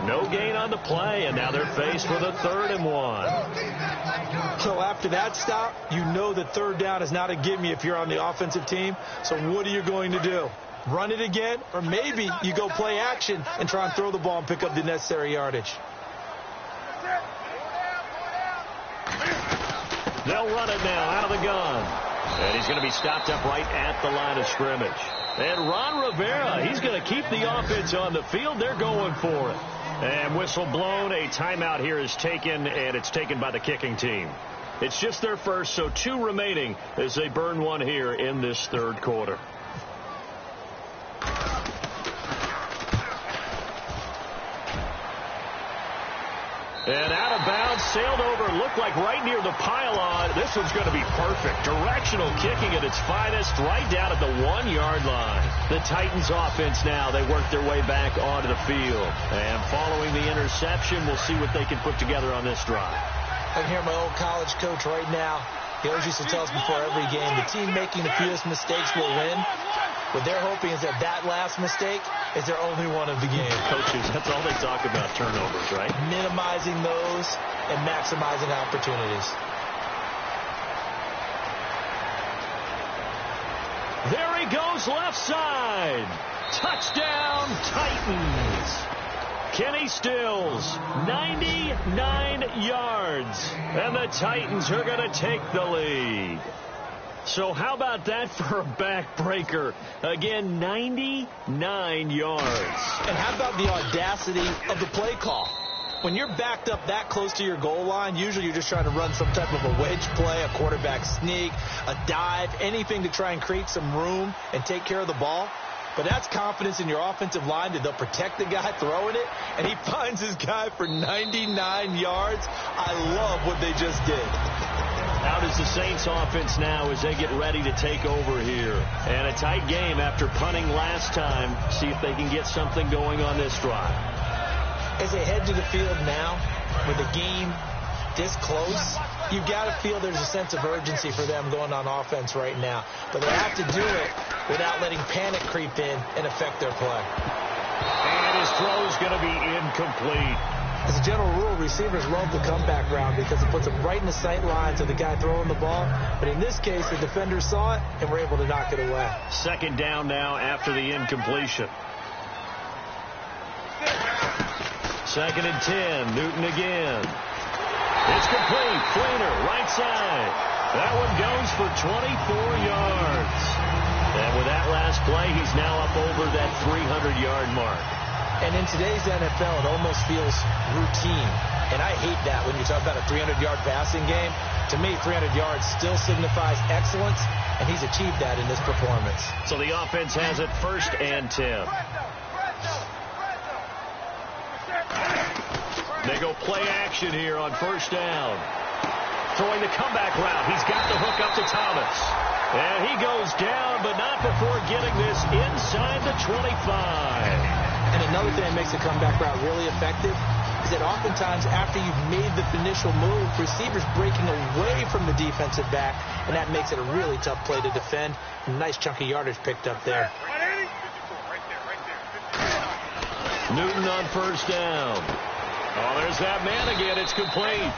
No gain on the play, and now they're faced with a 3rd and 1. So after that stop, you know that 3rd down is not a gimme if you're on the offensive team. So what are you going to do? Run it again? Or maybe you go play action and try and throw the ball and pick up the necessary yardage. They'll run it now out of the gun. And he's going to be stopped up right at the line of scrimmage. And Ron Rivera, he's going to keep the offense on the field. They're going for it. And whistle blown. A timeout here is taken, and it's taken by the kicking team. It's just their first, so 2 remaining as they burn one here in this 3rd quarter. And out of bounds, sailed over, looked like right near the pylon. This one's going to be perfect. Directional kicking at its finest, right down at the 1-yard line. The Titans offense now, they work their way back onto the field. And following the interception, we'll see what they can put together on this drive. I can hear my old college coach right now. He always used to tell us before every game, the team making the fewest mistakes will win. What they're hoping is that last mistake is their only one of the game. Coaches, that's all they talk about, turnovers, right? Minimizing those and maximizing opportunities. There he goes, left side. Touchdown, Titans. Kenny Stills, 99 yards. And the Titans are going to take the lead. So how about that for a backbreaker? Again, 99 yards. And how about the audacity of the play call? When you're backed up that close to your goal line, usually you're just trying to run some type of a wedge play, a quarterback sneak, a dive, anything to try and create some room and take care of the ball. But that's confidence in your offensive line that they'll protect the guy throwing it, and he finds his guy for 99 yards. I love what they just did. Out is the Saints offense now as they get ready to take over here. And a tight game after punting last time. See if they can get something going on this drive. As they head to the field now, with the game this close, you've got to feel there's a sense of urgency for them going on offense right now. But they have to do it without letting panic creep in and affect their play. And his throw is going to be incomplete. As a general rule, receivers love the comeback route because it puts them right in the sight lines of the guy throwing the ball. But in this case, the defender saw it and were able to knock it away. Second down now after the incompletion. Second and 10. Newton again. It's complete. Fleener, right side. That one goes for 24 yards. And with that last play, he's now up over that 300-yard mark. And in today's NFL, it almost feels routine. And I hate that when you talk about a 300-yard passing game. To me, 300 yards still signifies excellence, and he's achieved that in this performance. So the offense has it first and 10. They go play action here on first down. Throwing the comeback route. He's got the hook up to Thomas. And he goes down, but not before getting this inside the 25. And another thing that makes the comeback route really effective is that oftentimes after you've made the initial move, receivers breaking away from the defensive back, and that makes it a really tough play to defend. A nice chunk of yardage picked up there. Newton on first down. Oh, there's that man again. It's complete.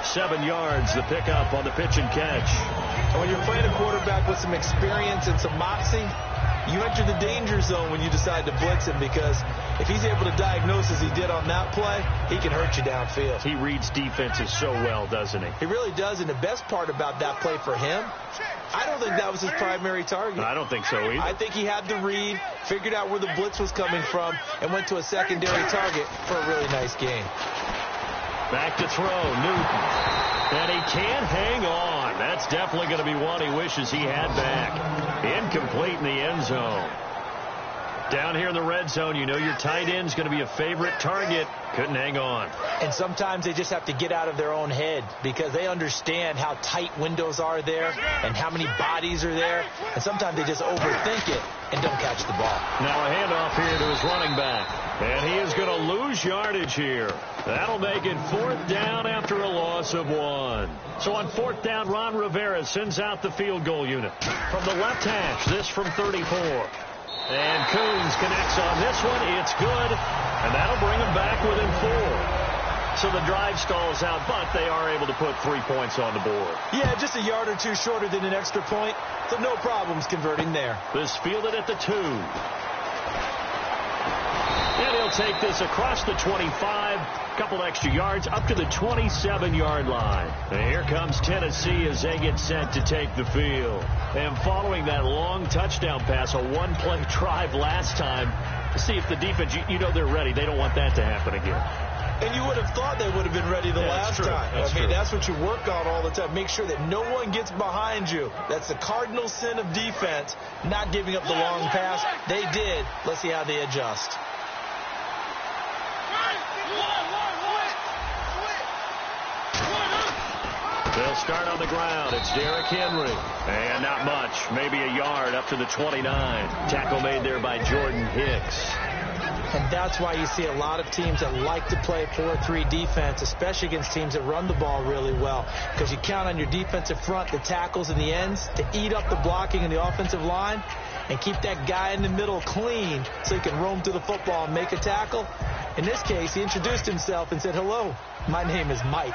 7 yards, the pickup on the pitch and catch. And when you're playing a quarterback with some experience and some moxie, you enter the danger zone when you decide to blitz him, because if he's able to diagnose as he did on that play, he can hurt you downfield. He reads defenses so well, doesn't he? He really does, and the best part about that play for him, I don't think that was his primary target. I don't think so either. I think he had the read, figured out where the blitz was coming from, and went to a secondary target for a really nice gain. Back to throw, Newton. And he can't hang on. That's definitely going to be one he wishes he had back. Incomplete in the end zone. Down here in the red zone, you know your tight end's going to be a favorite target. Couldn't hang on. And sometimes they just have to get out of their own head because they understand how tight windows are there and how many bodies are there. And sometimes they just overthink it and don't catch the ball. Now a handoff here to his running back. And he is going to lose yardage here. That'll make it fourth down after a loss of 1. So on fourth down, Ron Rivera sends out the field goal unit. From the left hash, this from 34. And Coons connects on this one. It's good. And that'll bring them back within 4. So the drive stalls out, but they are able to put 3 points on the board. Yeah, just a yard or two shorter than an extra point. So no problems converting there. This fielded at the 2. And he'll take this across the 25, couple extra yards, up to the 27-yard line. And here comes Tennessee as they get set to take the field. And following that long touchdown pass, a one-play drive last time, to see if the defense, you know they're ready. They don't want that to happen again. And you would have thought they would have been ready the last time. That's what you work on all the time. Make sure that no one gets behind you. That's the cardinal sin of defense, not giving up the long pass. They did. Let's see how they adjust. They'll start on the ground. It's Derrick Henry. And not much. Maybe a yard up to the 29. Tackle made there by Jordan Hicks. And that's why you see a lot of teams that like to play 4-3 defense, especially against teams that run the ball really well, because you count on your defensive front, the tackles and the ends, to eat up the blocking in the offensive line and keep that guy in the middle clean so he can roam through the football and make a tackle. In this case, he introduced himself and said, "Hello, my name is Mike."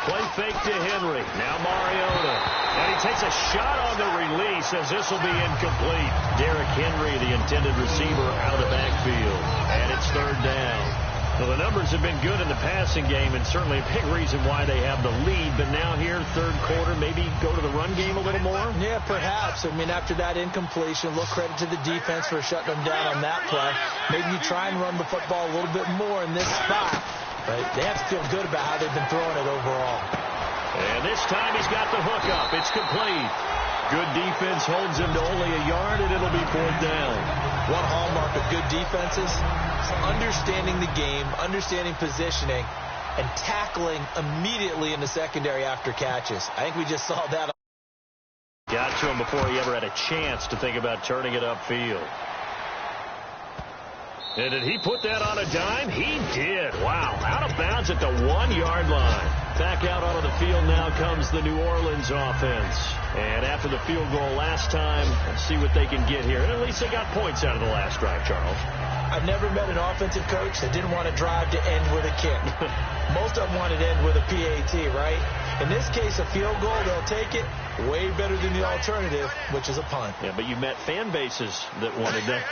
Play fake to Henry. Now Mariota. And he takes a shot on the release as this will be incomplete. Derrick Henry, the intended receiver, out of the backfield. And it's third down. Well, the numbers have been good in the passing game, and certainly a big reason why they have the lead. But now here, third quarter, maybe go to the run game a little more? Yeah, perhaps. After that incompletion, a little credit to the defense for shutting them down on that play. Maybe you try and run the football a little bit more in this spot. But they have to feel good about how they've been throwing it overall. And this time he's got the hook up. It's complete. Good defense holds him to only a yard, and it'll be fourth down. One hallmark of good defenses is understanding the game, understanding positioning, and tackling immediately in the secondary after catches. I think we just saw that. Got to him before he ever had a chance to think about turning it upfield. And did he put that on a dime? He did. Wow. Out of bounds at the 1-yard line. Back out onto the field now comes the New Orleans offense. And after the field goal last time, let's see what they can get here. And at least they got points out of the last drive, Charles. I've never met an offensive coach that didn't want to drive to end with a kick. Most of them wanted to end with a PAT, right? In this case, a field goal, they'll take it. Way better than the alternative, which is a punt. Yeah, but you met fan bases that wanted that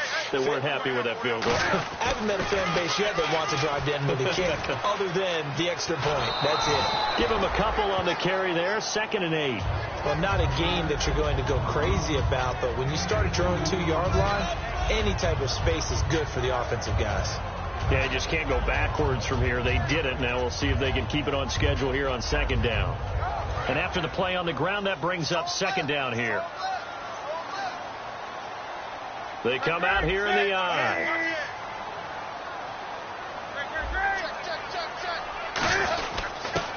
weren't happy with that field goal. I haven't met a fan base yet that wants to drive to end with a kick, other than the extra point. That's it. Give them a couple on the carry there. 2nd and 8. Well, not a game that you're going to go crazy about, but when you start at your own 2-yard line, any type of space is good for the offensive guys. Yeah, you just can't go backwards from here. They did it. Now we'll see if they can keep it on schedule here on 2nd down. And after the play on the ground, that brings up 2nd down here. They come out here in the eye.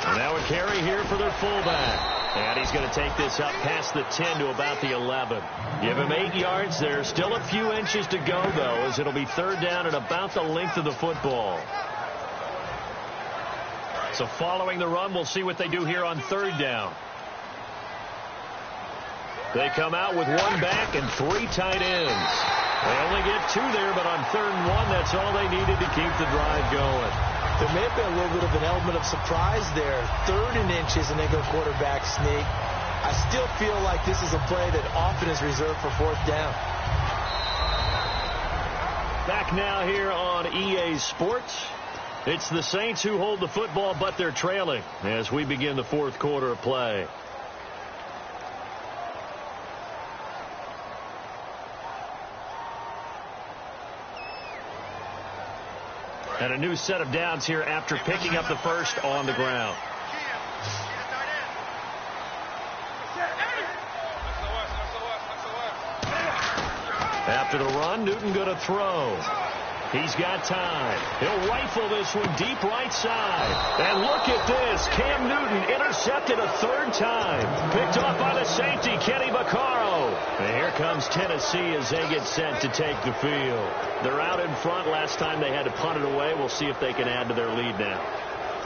And now a carry here for their fullback. And he's going to take this up past the 10 to about the 11. Give him 8 yards there. Still a few inches to go, though, as it'll be 3rd down and about the length of the football. So following the run, we'll see what they do here on 3rd down. They come out with 1 back and 3 tight ends. They only get 2 there, but on 3rd and 1, that's all they needed to keep the drive going. There may have been a little bit of an element of surprise there. 3rd and inches, and they go quarterback sneak. I still feel like this is a play that often is reserved for 4th down. Back now here on EA Sports. It's the Saints who hold the football, but they're trailing as we begin the 4th quarter of play. And a new set of downs here after picking up the first on the ground. After the run, Newton going to throw. He's got time. He'll rifle this one deep right side. And look at this. Cam Newton intercepted a 3rd time. Picked off by the safety, Kenny Vaccaro. And here comes Tennessee as they get set to take the field. They're out in front. Last time they had to punt it away. We'll see if they can add to their lead now.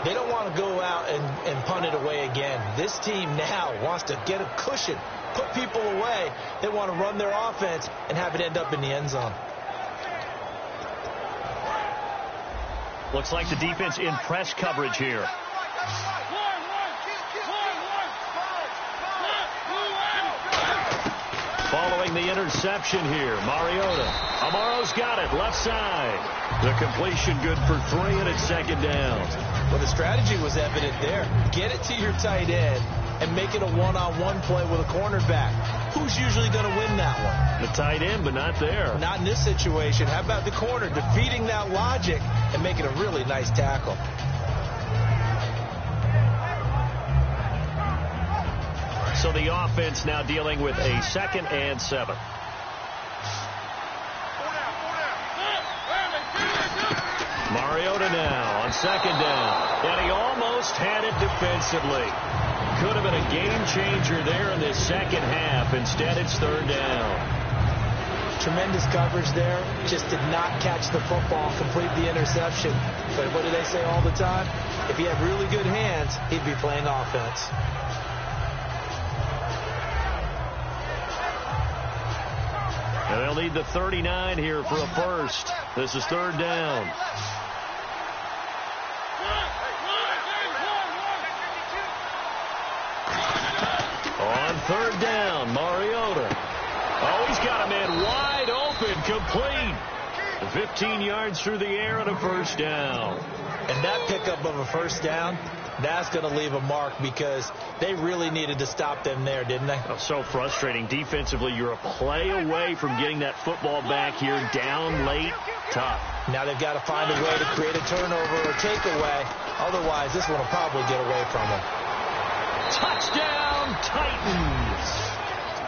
They don't want to go out and punt it away again. This team now wants to get a cushion, put people away. They want to run their offense and have it end up in the end zone. Looks like the defense in press coverage here. Following the interception here, Mariota. Amaro's got it, left side. The completion good for 3, and it's 2nd down. Well, the strategy was evident there. Get it to your tight end and make it a one-on-one play with a cornerback. Who's usually going to win that one? The tight end, but not there. Not in this situation. How about the corner defeating that logic and making a really nice tackle? So the offense now dealing with a 2nd and 7. Mariota now on 2nd down. And he almost had it defensively. Could have been a game changer there in this 2nd half. Instead, it's 3rd down. Tremendous coverage there. Just did not catch the football, complete the interception. But what do they say all the time? If he had really good hands, he'd be playing offense. And they'll need the 39 here for a first. This is 3rd down. On 3rd down, Mariota. Oh, he's got a man wide open, complete. 15 yards through the air and a 1st down. And that pickup of a 1st down, that's going to leave a mark because they really needed to stop them there, didn't they? Oh, so frustrating. Defensively, you're a play away from getting that football back here down late. Tough. Now they've got to find a way to create a turnover or takeaway. Otherwise, this one will probably get away from them. Touchdown, Titans.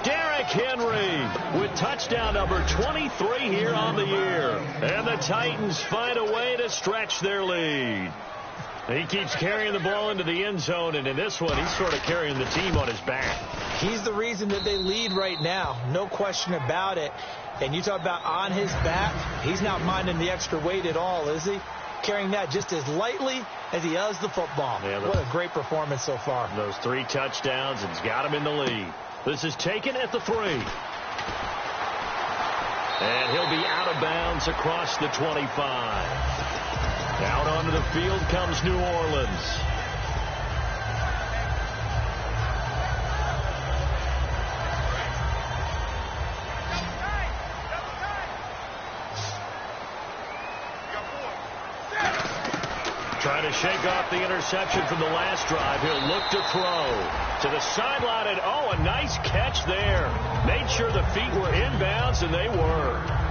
Derrick Henry with touchdown number 23 here on the year. And the Titans find a way to stretch their lead. He keeps carrying the ball into the end zone, and in this one, he's sort of carrying the team on his back. He's the reason that they lead right now. No question about it. And you talk about on his back, he's not minding the extra weight at all, is he? carrying that just as lightly as he does the football. Yeah, what a great performance so far. Those 3 touchdowns, and he's got him in the lead. This is taken at the 3. And he'll be out of bounds across the 25. Out onto the field comes New Orleans. Trying to shake off the interception from the last drive. He'll look to throw to the sideline, and oh, a nice catch there. Made sure the feet were inbounds, and they were.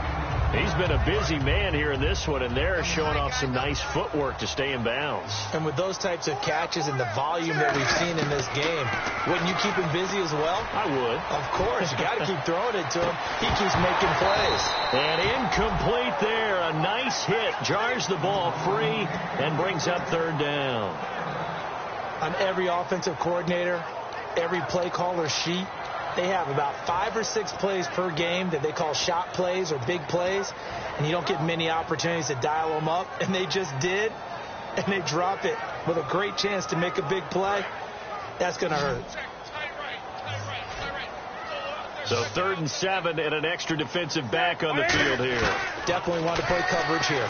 He's been a busy man here in this one, and they're showing off some nice footwork to stay in bounds. And with those types of catches and the volume that we've seen in this game, wouldn't you keep him busy as well? I would. Of course. You got to keep throwing it to him. He keeps making plays. And incomplete there. A nice hit. Jars the ball free and brings up 3rd down. On every offensive coordinator, every play caller sheet, they have about 5 or 6 plays per game that they call shot plays or big plays, and you don't get many opportunities to dial them up, and they just did, and they drop it with a great chance to make a big play. That's going to hurt. So 3rd and 7 and an extra defensive back on the field here. Definitely want to play coverage here.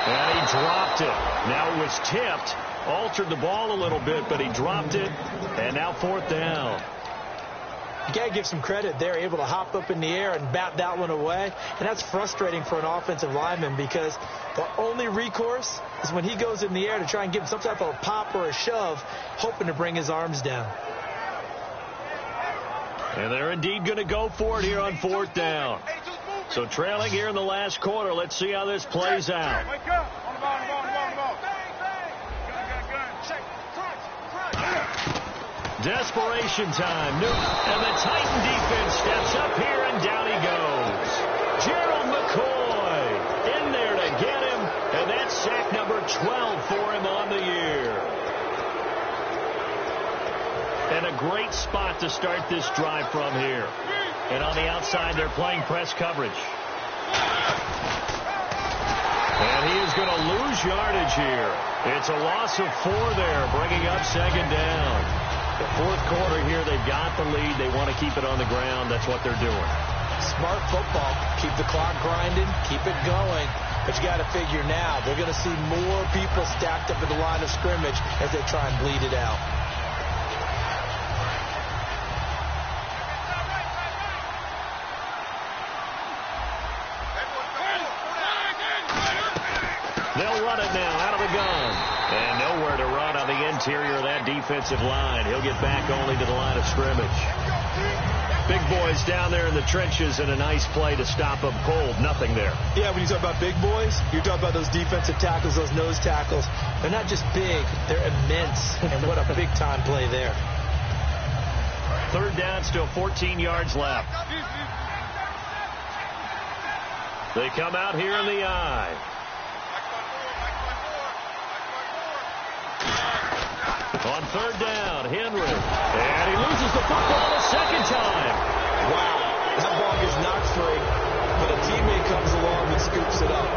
And he dropped it. Now it was tipped, altered the ball a little bit, but he dropped it, and now 4th down. You got to give some credit. They're able to hop up in the air and bat that one away. And that's frustrating for an offensive lineman because the only recourse is when he goes in the air to try and give some type of a pop or a shove, hoping to bring his arms down. And they're indeed going to go for it here on 4th down. So trailing here in the last quarter. Let's see how this plays out. Wake up. On the ball. Desperation time. And the Titan defense steps up here, and down he goes. Gerald McCoy in there to get him, and that's sack number 12 for him on the year. And a great spot to start this drive from here. And on the outside, they're playing press coverage. And he is going to lose yardage here. It's a loss of 4 there, bringing up 2nd down. The 4th quarter here, they've got the lead. They want to keep it on the ground. That's what they're doing. Smart football. Keep the clock grinding. Keep it going. But you got to figure now, they're going to see more people stacked up at the line of scrimmage as they try and bleed it out. They'll run it now out of the gun. And nowhere to run on the interior of that defensive line. He'll get back only to the line of scrimmage. Big boys down there in the trenches, and a nice play to stop them cold. Nothing there. Yeah, when you talk about big boys, you're talking about those defensive tackles, those nose tackles. They're not just big, they're immense. And what a big-time play there. 3rd down, still 14 yards left. They come out here in the eye. On 3rd down, Henry. And he loses the football a 2nd time. Wow, that ball gets knocked free, but a teammate comes along and scoops it up.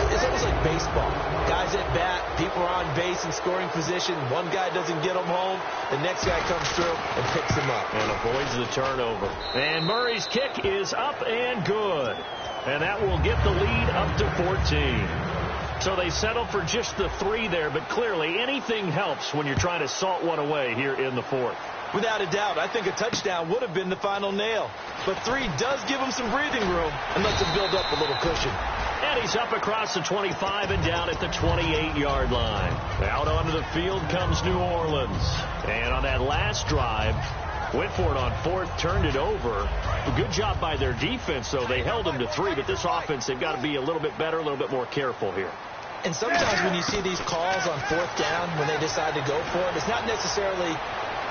It's almost like baseball. Guys at bat, people are on base in scoring position. One guy doesn't get them home. The next guy comes through and picks him up. And avoids the turnover. And Murray's kick is up and good. And that will get the lead up to 14. So they settle for just the 3 there, but clearly anything helps when you're trying to salt one away here in the 4th. Without a doubt, I think a touchdown would have been the final nail. But 3 does give him some breathing room and lets him build up a little cushion. And he's up across the 25 and down at the 28-yard line. Out onto the field comes New Orleans. And on that last drive, went for it on 4th, turned it over. A good job by their defense, though. They held them to 3, but this offense, they've got to be a little bit better, a little bit more careful here. And sometimes when you see these calls on 4th down, when they decide to go for it, it's not necessarily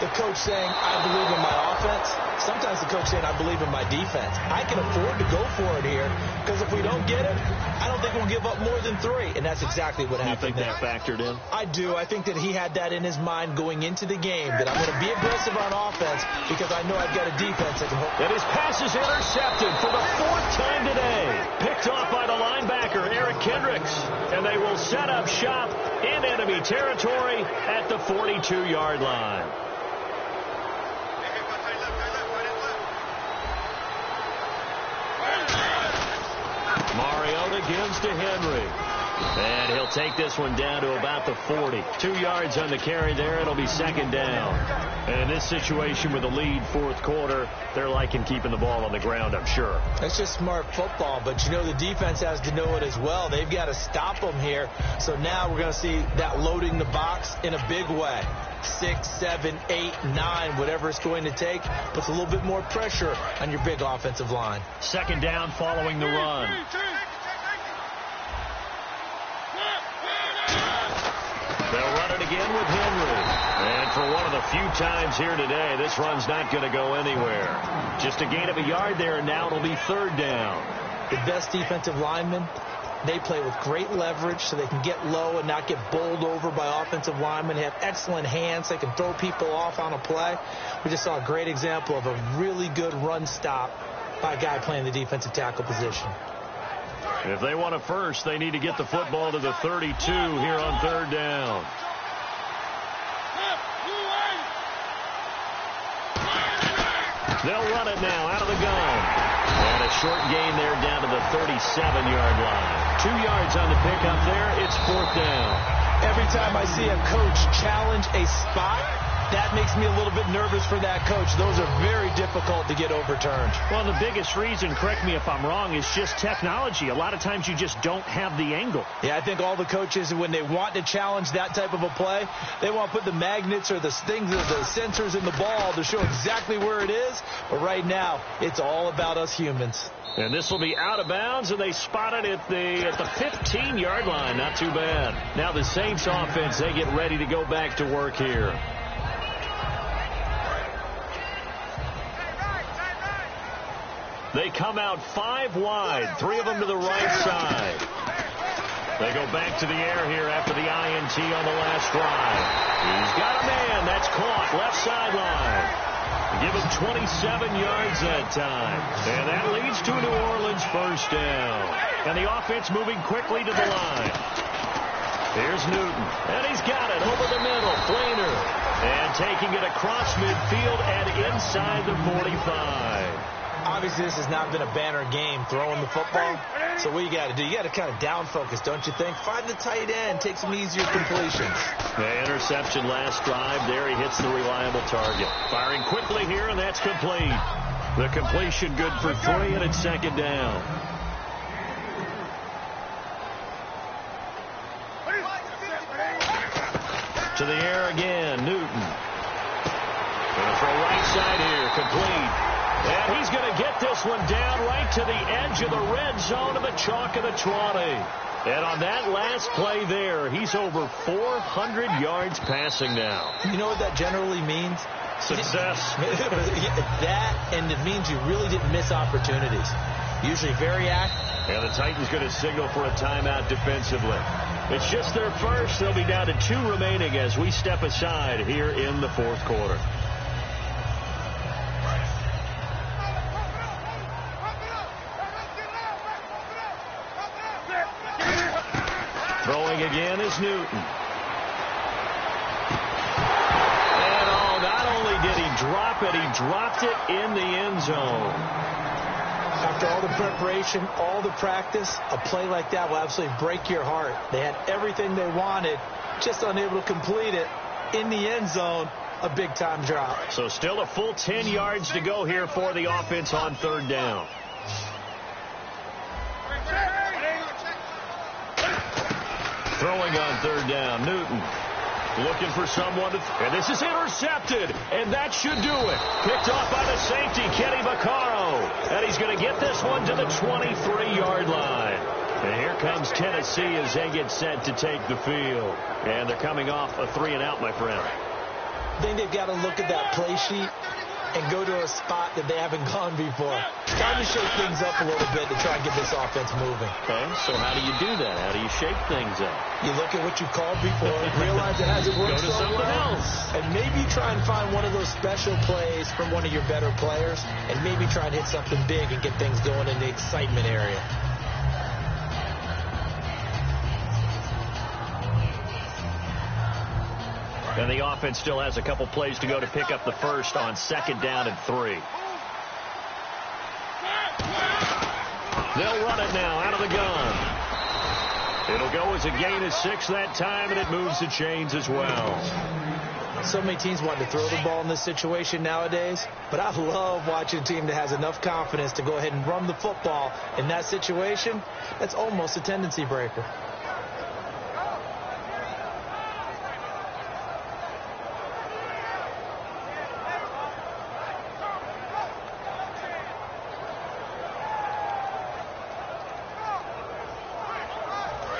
the coach saying, I believe in my offense. Sometimes the coach saying, I believe in my defense. I can afford to go for it here because if we don't get it, I don't think we'll give up more than 3. And that's exactly what happened. You think that factored in? I do. I think that he had that in his mind going into the game, that I'm going to be aggressive on offense because I know I've got a defense that can hold. And his pass is intercepted for the 4th time today. Picked off by the linebacker, Eric Kendricks. And they will set up shop in enemy territory at the 42-yard line. Mariota gives to Henry. And he'll take this one down to about the 40. 2 yards on the carry there. It'll be 2nd down. And in this situation with a lead 4th quarter, they're liking keeping the ball on the ground, I'm sure. That's just smart football, but you know the defense has to know it as well. They've got to stop them here. So now we're going to see that loading the box in a big way. 6, 7, 8, 9, whatever it's going to take, puts a little bit more pressure on your big offensive line. 2nd down following the run. They'll run it again with Henry. And for one of the few times here today, this run's not going to go anywhere. Just a gain of a yard there, and now it'll be 3rd down. The best defensive linemen, they play with great leverage so they can get low and not get bowled over by offensive linemen. They have excellent hands. They can throw people off on a play. We just saw a great example of a really good run stop by a guy playing the defensive tackle position. If they want a first, they need to get the football to the 32 here on 3rd down. They'll run it now out of the gun. And a short gain there down to the 37-yard line. 2 yards on the pickup there. It's 4th down. Every time I see a coach challenge a spot, that makes me a little bit nervous for that coach. Those are very difficult to get overturned. Well, the biggest reason, correct me if I'm wrong, is just technology. A lot of times you just don't have the angle. Yeah, I think all the coaches, when they want to challenge that type of a play, they want to put the magnets or the things, the sensors in the ball to show exactly where it is. But right now, it's all about us humans. And this will be out of bounds, and they spot it at the 15-yard line. Not too bad. Now the Saints offense, they get ready to go back to work here. They come out 5 wide, 3 of them to the right side. They go back to the air here after the INT on the last drive. He's got a man. That's caught left sideline. Give him 27 yards that time. And that leads to New Orleans 1st down. And the offense moving quickly to the line. Here's Newton. And he's got it over the middle. Flainer. And taking it across midfield and inside the 45. Obviously, this has not been a banner game throwing the football. So what you got to do, you got to kind of down focus, don't you think? Find the tight end, take some easier completions. The interception last drive. There he hits the reliable target. Firing quickly here, and that's complete. The completion good for 3, and it's 2nd down. To the air again, Newton. Going to throw right side here, complete. And he's going to get this one down right to the edge of the red zone of the chalk of the 20. And on that last play there, he's over 400 yards passing now. You know what that generally means? Success. That, and it means you really didn't miss opportunities. Usually very active. And the Titans going to signal for a timeout defensively. It's just their first. They'll be down to 2 remaining as we step aside here in the 4th quarter. Throwing again is Newton. And not only did he drop it, he dropped it in the end zone. After all the preparation, all the practice, a play like that will absolutely break your heart. They had everything they wanted, just unable to complete it. In the end zone, a big-time drop. So still a full 10 yards to go here for the offense on 3rd down. Throwing on 3rd down, Newton. Looking for someone to... And this is intercepted. And that should do it. Picked off by the safety, Kenny Vaccaro. And he's going to get this one to the 23-yard line. And here comes Tennessee as they get set to take the field. And they're coming off a 3-and-out, my friend. I think they've got to look at that play sheet and go to a spot that they haven't gone before. Time to shake things up a little bit to try and get this offense moving. Okay, so how do you do that? How do you shake things up? You look at what you called before, realize it hasn't worked Go to so something well, else. and maybe try and find one of those special plays from one of your better players, and maybe try and hit something big and get things going in the excitement area. And the offense still has a couple plays to go to pick up the first on 2nd down and 3. They'll run it now out of the gun. It'll go as a gain of 6 that time, and it moves the chains as well. So many teams want to throw the ball in this situation nowadays, but I love watching a team that has enough confidence to go ahead and run the football in that situation. That's almost a tendency breaker.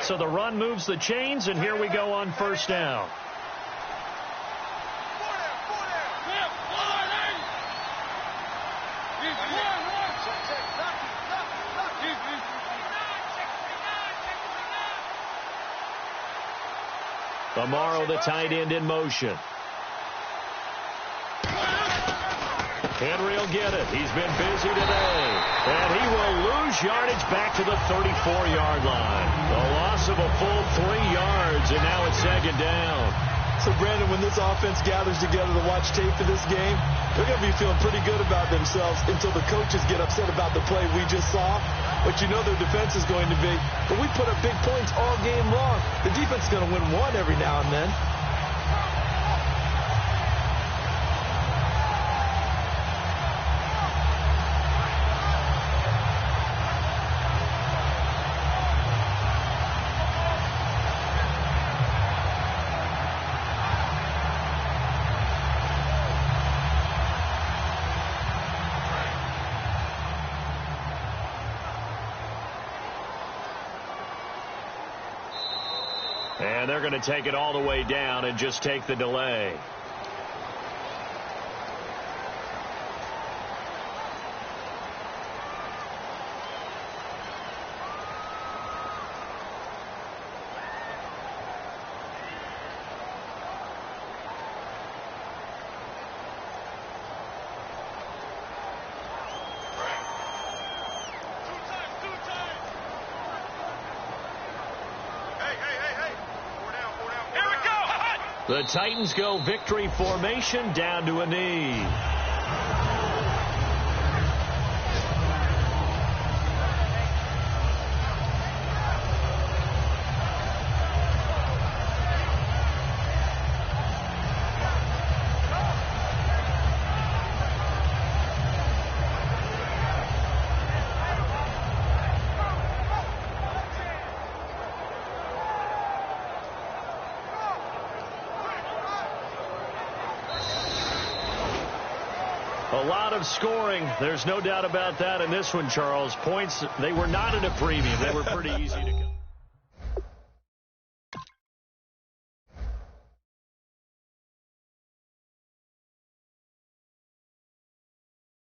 So the run moves the chains, and here we go on 1st down. Amaro, the tight end, in motion. Henry will get it. He's been busy today. And he will lose yardage back to the 34-yard line. The loss of a full 3 yards, and now it's 2nd down. So, Brandon, when this offense gathers together to watch tape for this game, they're going to be feeling pretty good about themselves until the coaches get upset about the play we just saw. But you know their defense is going to be, but we put up big points all game long. The defense is going to win one every now and then. And they're going to take it all the way down and just take the delay. The Titans go victory formation down to a knee. A lot of scoring. There's no doubt about that in this one, Charles. Points, they were not at a premium. They were pretty easy to go.